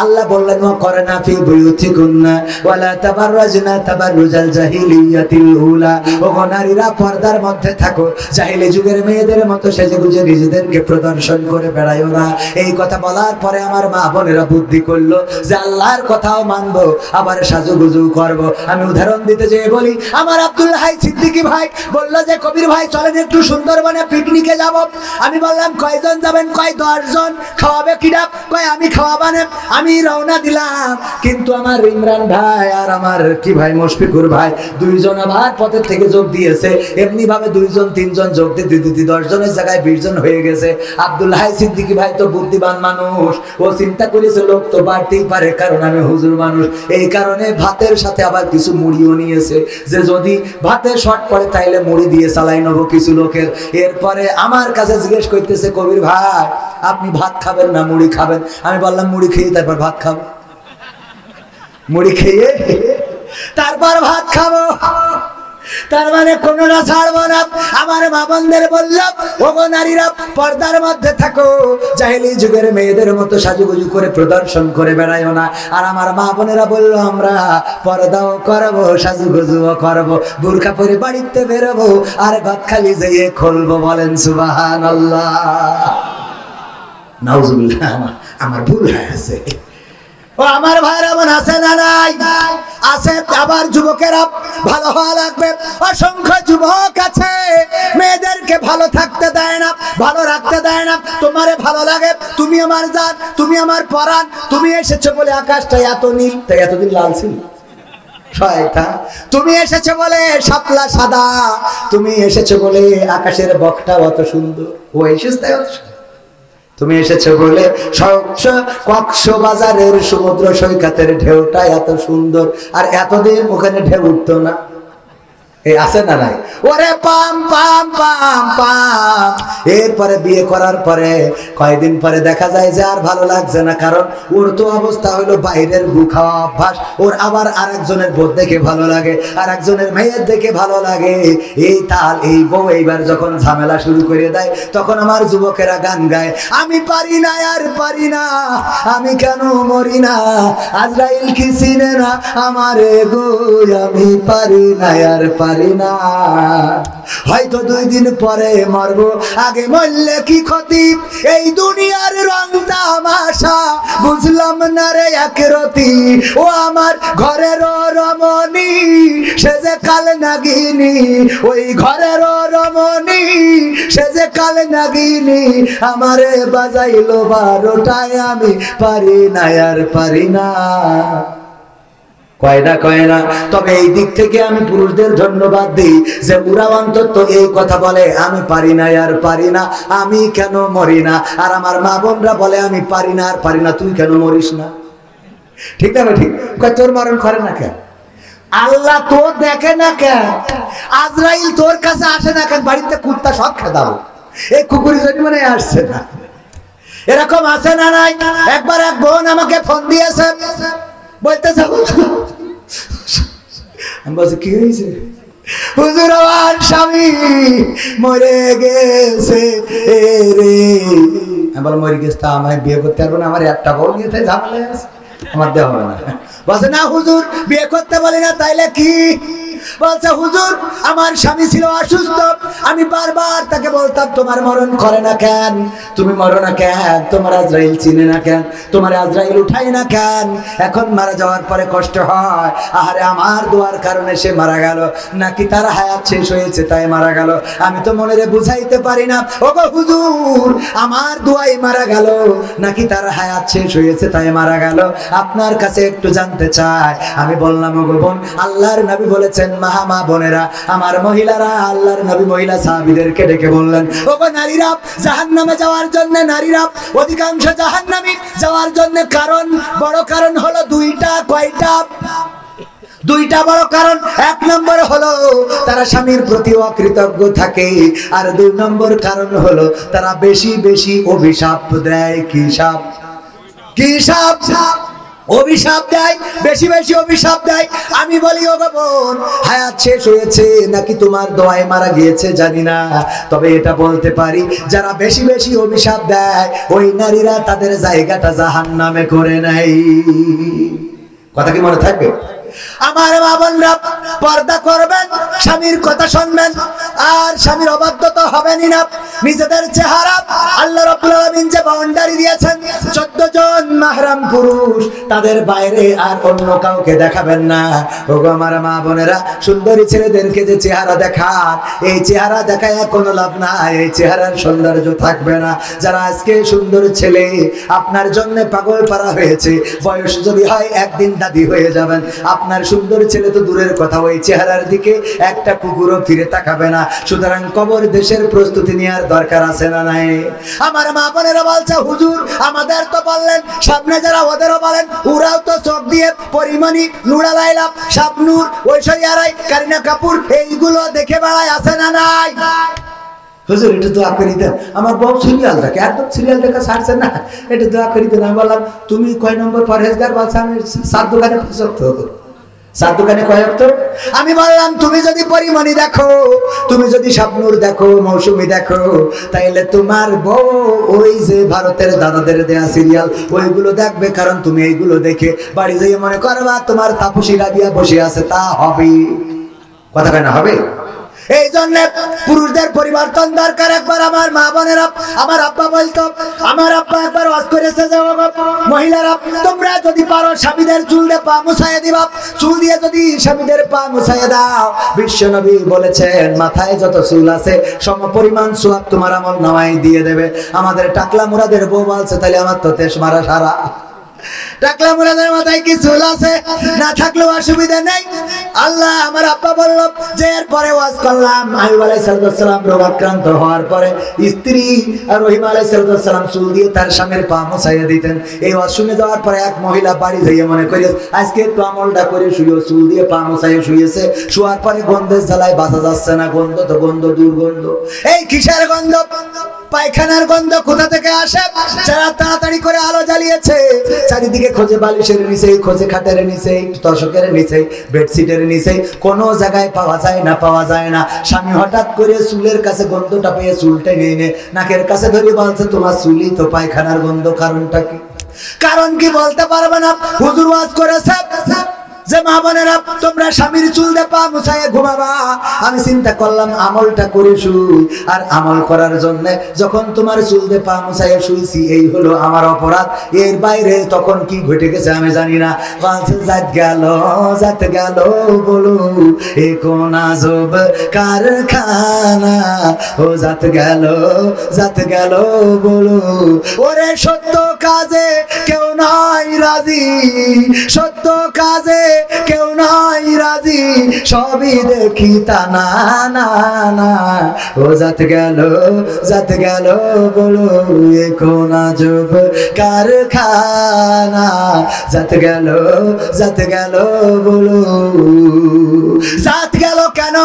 S1: আল্লাহ বললেন ও করে না ফি বুয়ুতিকুন্না ওয়ালা তাবাররাজনা তাবাররুজাল জাহিলিয়াতিল উলা। ওগো নারীরা পর্দার মধ্যে থাকো, জাহিলি যুগের মেয়েদের মতো সেজেগুজে নিজেদেরকে প্রদর্শন করে বেড়ায়ও না। এই কথা বলার পরে আমার মা বোনেরা বুদ্ধি করলো যে আল্লাহর কথাও মানবো, আবার সাজুগুজু করবো। আমি উদাহরণ দিতে যেয়ে বলি, আমার আব্দুল হাই সিদ্দিকী ভাই বললো যে কবির ভাই চলেন একটু সুন্দরবনে পিকনিকে যাব। আমি বললাম কয়জন যাবেন? কয় 10 জন। খাওয়াবে কিনা? কয় আমি খাওয়াবানে। আমি রওনা দিলাম, কিন্তু আমার ইমরান ভাই আর আমার কি ভাই মুশফিকুর ভাই দুইজন আবার পথের থেকে যোগ দিয়েছে। এমনি ভাবে 2 জন 3 জন যোগ দিতে 10 জনের জায়গায় 20 জন হয়ে গেছে। আব্দুল হাই সিদ্দিকী ভাই তো বুদ্ধিমান মানুষ, ও চিন্তা করেছে লোক তো বাড়তেই পারে, কারণ আমি হুজুর মানুষ। এই কারণে ভাতের সাথে আবার কিছু মুড়িও নিয়েছে, যে যদি ভাতে শর্ট পড়ে তাইলে মুড়ি দিয়ে চালাই নেবো কিছু লোকের। এরপরে আমার কাছে জিজ্ঞেস করতেছে কবির ভাই আপনি ভাত খাবেন না মুড়ি খাবেন? আমি বললাম মুড়ি খেয়ে তারপর ভাত খাবো, মুড়ি খেয়ে তারপর ভাত খাবো। তার মানে কোনটা ছাড়বো না। আমার মা বোনদের বললাম ওগো নারীরা পর্দার মধ্যে থাকো, জাহেলি যুগের মেয়েদের মতো সাজুগুজু করে প্রদর্শন করে বেড়াইও না। আর আমার মা বোনেরা বললো আমরা পর্দাও করবো সাজুগুজুও করবো, বোরকা পরে বাড়িতে বেরোবো আর গদখালি যেয়ে খুলবো। বলেন সুবহানাল্লাহ। নাউজুবিল্লাহ, আমার ভুল হয়েছে। ও আমার ভাইরা মন আছে না নাই? আছে। আবার যুবকেরা ভালো হওয়া লাগবে। অসংখ্য যুবক আছে মেয়েদেরকে ভালো থাকতে দেয় না, ভালো রাখতে দেয় না। তোমারে ভালো লাগে, তুমি আমার জান, তুমি আমার পরাণ, তুমি এসেছো বলে আকাশটা এত নীল, তাই এতদিন লাল ছিল। তুমি এসেছো বলে শাপলা সাদা, তুমি এসেছো বলে আকাশের বকটা অত সুন্দর। ও এসেছে তাই অত সুন্দর। তুমি এসেছো বলে কক্সবাজারের সমুদ্র সৈকতের ঢেউটা এত সুন্দর, আর এতদিন ওখানে ঢেউ উঠতো না। এই আছে না নাই? ওরে পাম পাম পাম পাম। এরপরে বিয়ে করার পরে কয়েকদিন পরে দেখা যায় যে আর ভালো লাগছে না, কারণ ওর তো অবস্থা হলো বাইরের গু খাওয়া অভ্যাস, ওর আবার আরেকজনের বোধ দেখে ভালো লাগে, আরেকজনের মেয়ের দেখে ভালো লাগে। এই তাল এই বউ এইবার যখন ঝামেলা শুরু করে দেয়, তখন আমার যুবকেরা গান গায়, আমি পারি না আর পারি না, আমি কেন মরি না, আজরাইল কি চিনে না আমারে গো, আমি পারি না আর পারি না। হয়তো 2 দিন পরে মরবো, আগে মরলে কি ক্ষতি, এই দুনিয়ার রং তামাশা বুঝলাম না রে একরতি। ও আমার ঘরের রমণী, সে যে কাল নাগিনী, ওই ঘরের রমণী সে যে কাল নাগিনী, আমারে বাজাইলো 12টায়, আমি পারি না আর পারি না। কয় না। তবে এই দিক থেকে আমি পুরুষদের ধন্যবাদ দিই যে ওরা অন্তত এই কথা বলে, আমি পারি না আর পারি না, আমি কেন মরি না। আর আমার মা বোনরা বলে, আমি পারি না আর পারি না, তুই কেন মরিস না। ঠিক না ঠিক? কয় তোর মরণ করে না কেন? আল্লাহ তোর দেখে না কেন? আজরাইল তোর কাছে আসে না কেন? বাড়িতে কুত্তা সব খেদাও, এই কুকুরি জন্য মানে আসছে না। এরকম আছে না নাই? একবার এক বোন আমাকে ফোন দিয়েছে, বলতেছে আমি বলছি কি হয়েছে? হুজুর আমার স্বামী মরে গেছে রে। আমি বললাম মরে গেছে তা আমায় বিয়ে করতে পারবো না, আমার একটা বউ নিয়ে ঝামেলা আছে, আমার দেওয়া হবে না। বলছে না হুজুর বিয়ে করতে বলি না, তাইলে কি? বলছে হুজুর আমার স্বামী ছিল অসুস্থ, আমি বারবার তাকে বলতাম তোমার মরণ করে না কেন, তুমি মরো না কেন, তোমার আজরাইল চিনে না কেন, তোমার আজরাইল উঠাই না কেন, এখন মারা যাওয়ার পরে কষ্ট হয়। আহারে আমার দোয়ার কারণে সে মারা গেল, নাকি তার হায়াত শেষ হয়েছে তাই মারা গেল, আমি তো মনে রে বুঝাইতে পারি না। ওগো হুজুর আমার দোয়াই মারা গেল, নাকি তার হায়াত শেষ হয়েছে তাই মারা গেল, আপনার কাছে একটু জানতে চাই। আমি বললাম ওগো বোন, আল্লাহর নবী বলেছেন, মা বোনেরা আমার মহিলারা, আল্লাহর নবী মহিলা সাহাবীদেরকে ডেকে বললেন, ওগো নারীরা জাহান্নামে যাওয়ার জন্য, নারীরা অধিকাংশ জাহান্নামী যাওয়ার জন্য কারণ, বড় কারণ হলো 2টা। কয়টা? 2টা বড় কারণ। 1 নম্বর হলো তারা স্বামীর প্রতি অকৃতজ্ঞ থাকে, আর 2 নম্বর কারণ হলো তারা বেশি বেশি অভিশাপ দেয়। কি সাপ? কি সাপ? অভিশাপ দেয়, বেশি বেশি অভিশাপ দেয়। আমি বলি ওগো বোন, হায়াত শেষ হয়েছে নাকি তোমার দোয়ায় মারা গিয়েছে জানি না, তবে এটা বলতে পারি যারা বেশি বেশি অভিশাপ দেয় ওই নারীরা তাদের জায়গাটা জাহান্নামে করে নেয়। কথা কি মনে থাকবে? আমার মা বোনরা পর্দা করবেন, স্বামীর কথা শুনবেন, আর স্বামীর অবাধ্যতা হবেনই না। নিজেদের চেহারা আল্লাহ রাব্বুল আলামিন যে বাউন্ডারি দিয়েছেন, 14 জন মাহরাম পুরুষ, তাদের বাইরে আর অন্য কাউকে দেখাবেন না। ওগো আমার মা বোনেরা, সুন্দরী ছেলেদেরকে যে চেহারা দেখান, এই চেহারা দেখায় কোনো লাভ নাই, এই চেহারার সৌন্দর্য থাকবে না। যারা আজকে সুন্দর ছেলে আপনার জন্য পাগল পারা হয়েছে, বয়স যদি হয় একদিন দাদি হয়ে যাবেন। আপনার সুন্দর ছেলে তো দূরের কথা, ওই চেহারার দিকে একটা কুকুরও ফিরে তাকাবে না। সুতরাং কবর দেশের প্রস্তুতি নেওয়ার দরকার আছে না নাই? আমার মা বোনেরা বলছে হুজুর আমাদের তো বললেন, সামনে যারা ওদেরও বলেন, ওরাও তো চোখ দিয়ে পরিমণি, নুরা লাইলা, শাবনূর, ঐশ্বরিয়া রায়, কারিনা কাপুর এইগুলো দেখে বেড়ায়, আছে না নাই? হুজুর একটু দোয়া করি দেন, আমার বউ সিরিয়াল দেখে, একদম সিরিয়াল দেখা ছাড়ছে না, একটু দোয়া করি দেন। আমি বললাম তুমি কয় নম্বর পরহেজগার? বলছে আমি 7 দোকানে 5 7 দোকানে কয় ওয়াক্ত? আমি বললাম তুমি যদি পরিমণি দেখো, তুমি যদি শাবনূর দেখো, মৌসুমী দেখো, তাইলে তোমার বউ ওই যে ভারতের দাদাদের দেয়া সিরিয়াল ওইগুলো দেখবে, কারণ তুমি এইগুলো দেখে বাড়ি যেয়ে মনে করবা তোমার তাপসী রাবিয়া বসে আছে, তা হবে? কথা কয় না হবে? এই জন্য পুরুষদের পরিবর্তন দরকার। একবার আমার মা বোনেরা, আমার আব্বা বলতো, আমার আব্বা একবার ওয়াজ করেছে যে মহিলারা তোমরা যদি পারো স্বামীদের চুল দিয়ে পা মুছাইয়ে দিবা, চুল দিয়ে যদি স্বামীদের পা মুছাইয়ে দাও, বিশ্বনবী বলেছেন মাথায় যত চুল আছে সমপরিমাণ সওয়াব তোমার আমল নামায় দিয়ে দেবে। আমাদের টাকলা মুরাদের বউ বলছে তাহলে আমার তো তেশ মারা সারা। টাকলা মুরাদের মাথায় কি চুল আছে? না থাকলেও অসুবিধা নেই। আল্লাহ আমার আব্বা বলল যে এরপরে ওয়াজ করলাম আইয়ুব আলাইহিস সালাম রোগাক্রান্ত হওয়ার পরে স্ত্রী আর রহিম আলাইহিস সালাম চুল দিয়ে তার স্বামীর পা মোছাইয়া দিতেন। এই ওয়াজ শুনে যাওয়ার পরে এক মহিলা বাড়ি যাইয়া মনে করি আজকে একটু আমলটা করে শুয়ে চুল দিয়ে পা মোছাইয়া শুয়েছে। শোয়ার পরে গন্ধের জ্বালায় বাঁচা যাচ্ছে না। গন্ধ তো গন্ধ, দুর্গন্ধ। এই কিসের গন্ধ? পায়খানার গন্ধ কোথা থেকে আসে? যারা তাড়াতাড়ি করে আলো জ্বালিয়েছে, চারিদিকে খোঁজে বালিশের নিচে, খোঁজে খাটের নিচে, তশকের নিচে, বেডশিটের নিচে, কোনো জায়গায় পাওয়া যায় না, পাওয়া যায় না। স্বামী হঠাৎ করে চুলের কাছে গন্ধটা পেয়ে চুলটা নিয়ে নে নাকের কাছে ধরে বলছে তোমার চুলই তো পায়খানার গন্ধ। কারণটা কি? কারণ কি বলতে পারবে না। হুজুর ওয়াজ করেছে যে মা বোনেরা তোমরা স্বামীর চুল দিয়ে পা মুছাইয়া ঘুমাবা। আমি চিন্তা করলাম আমলটা করে শুই, আর আমল করার জন্য যখন তোমার চুল দিয়ে পা মুছাইয়া শুইছি এই হলো আমার অপরাধ। এর বাইরে তখন কি ঘটে গেছে আমি জানি না। জাত গেল বলো এ কোন আজব কারখানা, ও জাত গেল বলো। ওরে সত্য কাজে কেউ নাই রাজি, সত্য কাজে কেউ নাই রাজি, সবই দেখি তা না না না। ও জাত গেল বলো এ কোন আজব কারখানা, জাত গেল বলো। জাত গেল কেন?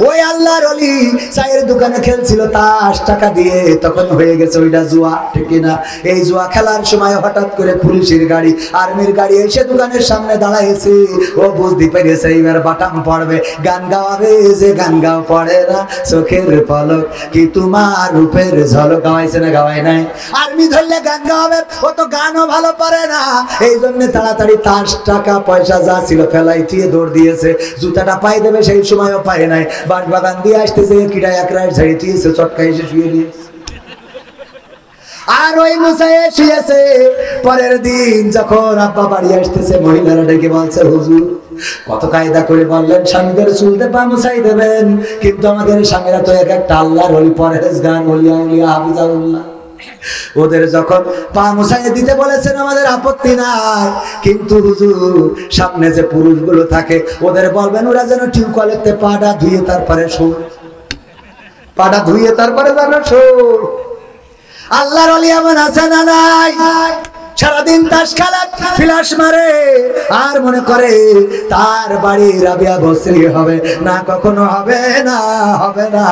S1: ওই আল্লাহর ওলি চায়ের দোকানে খেলছিল তাস টাকা দিয়ে, তখন হয়ে গেছে ওইটা জুয়া, ঠিক না? এই জুয়া খেলার সময় হঠাৎ করে পুলিশের গাড়ি, আর্মির গাড়ি এসে দোকানের সামনে দাঁড়াইছে। ও বুঝতে পেরেছে এইবার বাটাম পড়বে, গান গাওয়াবে। যে গান গাও পড়ে না চোখের পলক কি তোমার রূপের ঝলক। গাওয়াইছে না গাওয়াই নাই? আর্মি ধরলে গান গাওয়াবে, ও তো গানও ভালো পারে না। এই জন্য তাড়াতাড়ি তার টাকা পয়সা যা ছিল ফেলাই দিয়ে দৌড় দিয়েছে। জুতাটা পাই দেবে সেই সময়ও পায় নাই। বাঁশ বাগান দিয়ে আসতেছে, কিটা এক রাইট ঝাড়ি দিয়েছে, চটকা এসে শুয়ে দিয়েছে। আর ওই মুছাইয়ে শুয়েছে। পরের দিন যখন আব্বা বাড়ি আসতেছে, মহিলারা ডেকে বলছে হুজুর কত কায়দা করে বললেন স্বামীদের চুলতে পা মুছাই দেবেন, কিন্তু আমাদের স্বামীরা তো এক একটা আল্লাহর ওলি, পরহেজগার, ওলিয়া উলিয়া, হাফিজাউল্লাহ। ওদের যখন পা মুছাইয়ে দিতে বলেছেন আমাদের আপত্তি নাই, কিন্তু হুজুর সামনে যে পুরুষগুলো থাকে ওদের বলবেন ওরা যেন টিউবওয়েলেতে পাটা ধুয়ে তারপরে শোয়, পাটা ধুয়ে তারপরে যেন শোয়। আল্লাহর ওলি এমন আছে না নাই? সারাদিন তাস খেলা, ফিলাস মারে, আর মনে করে তার বাড়ি রাবিয়া বসরি হবে না, কখনো হবে না, হবে না।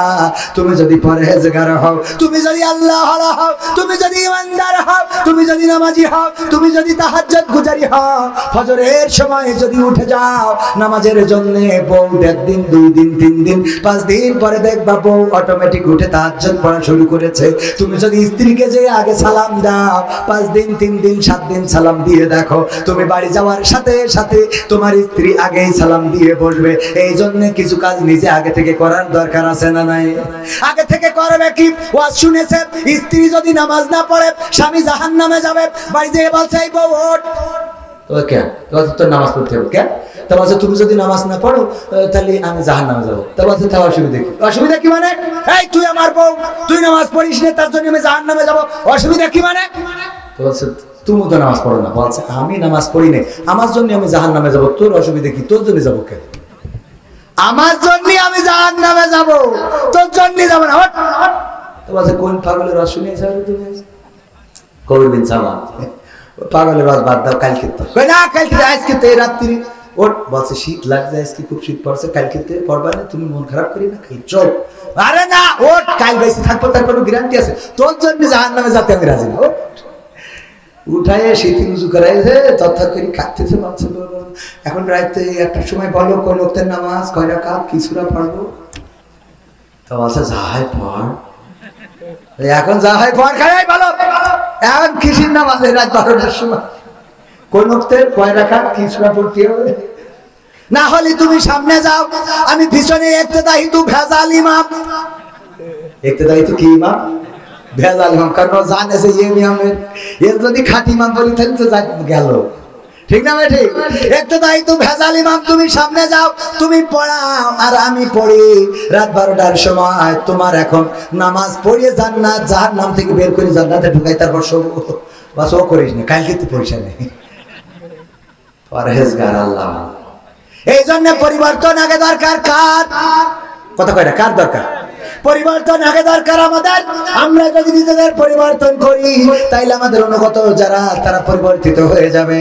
S1: তুমি যদি পরহেজগার হও, তুমি যদি আল্লাহ ওয়ালা হও, তুমি যদি ইমানদার হও, তুমি যদি নামাজি হও, তুমি যদি তাহাজ্জুদ গুজারি হও, ফজরের সময় যদি উঠে যাও নামাজের জন্য, বউ একদিন, 2 দিন, 3 দিন, 5 দিন পরে দেখবা বউ অটোমেটিক উঠে তাহাজ্জুদ পড়া শুরু করেছে। তুমি যদি স্ত্রীকে যে আগে সালাম দাও, 5 দিন, 3 দিন, 7 দিন সালাম দিয়ে দেখো, তুমি বাড়ি যাওয়ার সাথে সাথে তোমার স্ত্রী আগেই সালাম দিয়ে বসবে। এই জন্য কিছু কাজ নিজে আগে থেকে করার দরকার আছে না নাই? আগে থেকে করবে কি? ওয়াজ শুনেছে স্ত্রী যদি নামাজ না পড়ে স্বামী জাহান্নামে যাবে, বাড়ি যেয়ে বলছে এই বউ ওঠ, ওকে তো নামাজ পড়তে হবে, কে? তা বলছে তুমি যদি নামাজ না পড়ো তাহলে আমি জাহান্নামে যাবো। তা বলছে তাও অসুবিধা কি? অসুবিধা কি মানে? এই তুই আমার বউ, তুই নামাজ পড়িস না, তার জন্য আমি জাহান্নামে যাবো, অসুবিধা কি মানে? তো বলছে তুমি তো নামাজ পড়ো না। বলছে আমি নামাজ পড়ি না, আমার জন্য আমি জাহান্নামে যাবো, তোর অসুবিধা কি? তোর জন্য যাবো কে? আমার জন্য আমি জাহান্নামে যাবো, তোর জন্য যাবো না। তো বলছে কোন পাগলের রস শুনে তুমি? কবি বিন সালমান, পাগলের রস বাদ দাও, কালকে না, কালকে আজকে তো রাত্রি ওট। বলছে শীত লাগছে আজকে, খুব শীত পড়ছে, কালকে পড়বা না, তুমি মন খারাপ করি না, চল। আরে না ওট, কাল বেশি থাকবো তার কোনো গ্যারান্টি আছে? তোর জন্য জাহান্নামে যেতে আমি রাজি না। উঠায় শীতি উজু করাইছে, তথা করে কাঁদতেছে, বলছে এখন রাইতে 1টার সময় বলো কোন ওয়াক্তের নামাজ, কয় রাকাত, কি সূরা পড়বো? তো বলছে যাই পড়, এখন যা হয় পড়, খাই ভালো। এখন কিসির নামাজ রাত 12টার সময়, কোন ওয়াক্তের কয় রাকাত, কি সূরা পড়তে হবে? না হলে তুমি সামনে যাও, আমি পিছনে ইক্তেদাই তু ভেজাল ইমাম। ইক্তেদাই তু কি ইমাম? ভেজাল ইমাম। কারণ জানে যে ইমামের এর যদি খাঁটি ইমাম বলি তাহলে তো গেল, ঠিক না? ঠিক। ইক্তেদাই তু ভেজাল ইমাম, তুমি সামনে যাও, তুমি পড়াও আর আমি পড়ি। রাত 12টার সময় তোমার এখন নামাজ পড়িয়ে জান্নাত জাহান্নাম থেকে বের করে জান্নাতে ঢুকাই, তারপর সব বাস ও করিস না, কালকে তুই পয়সা নেই। পরহেজগার আল্লাহ। এই জন্য পরিবর্তন আগে দরকার কার? কথা কয় না, কার দরকার? পরিবর্তন আগে দরকার আমাদের। আমরা যদি নিজেদের পরিবর্তন করি তাইলে আমাদের অনুগত যারা তারা পরিবর্তিত হয়ে যাবে।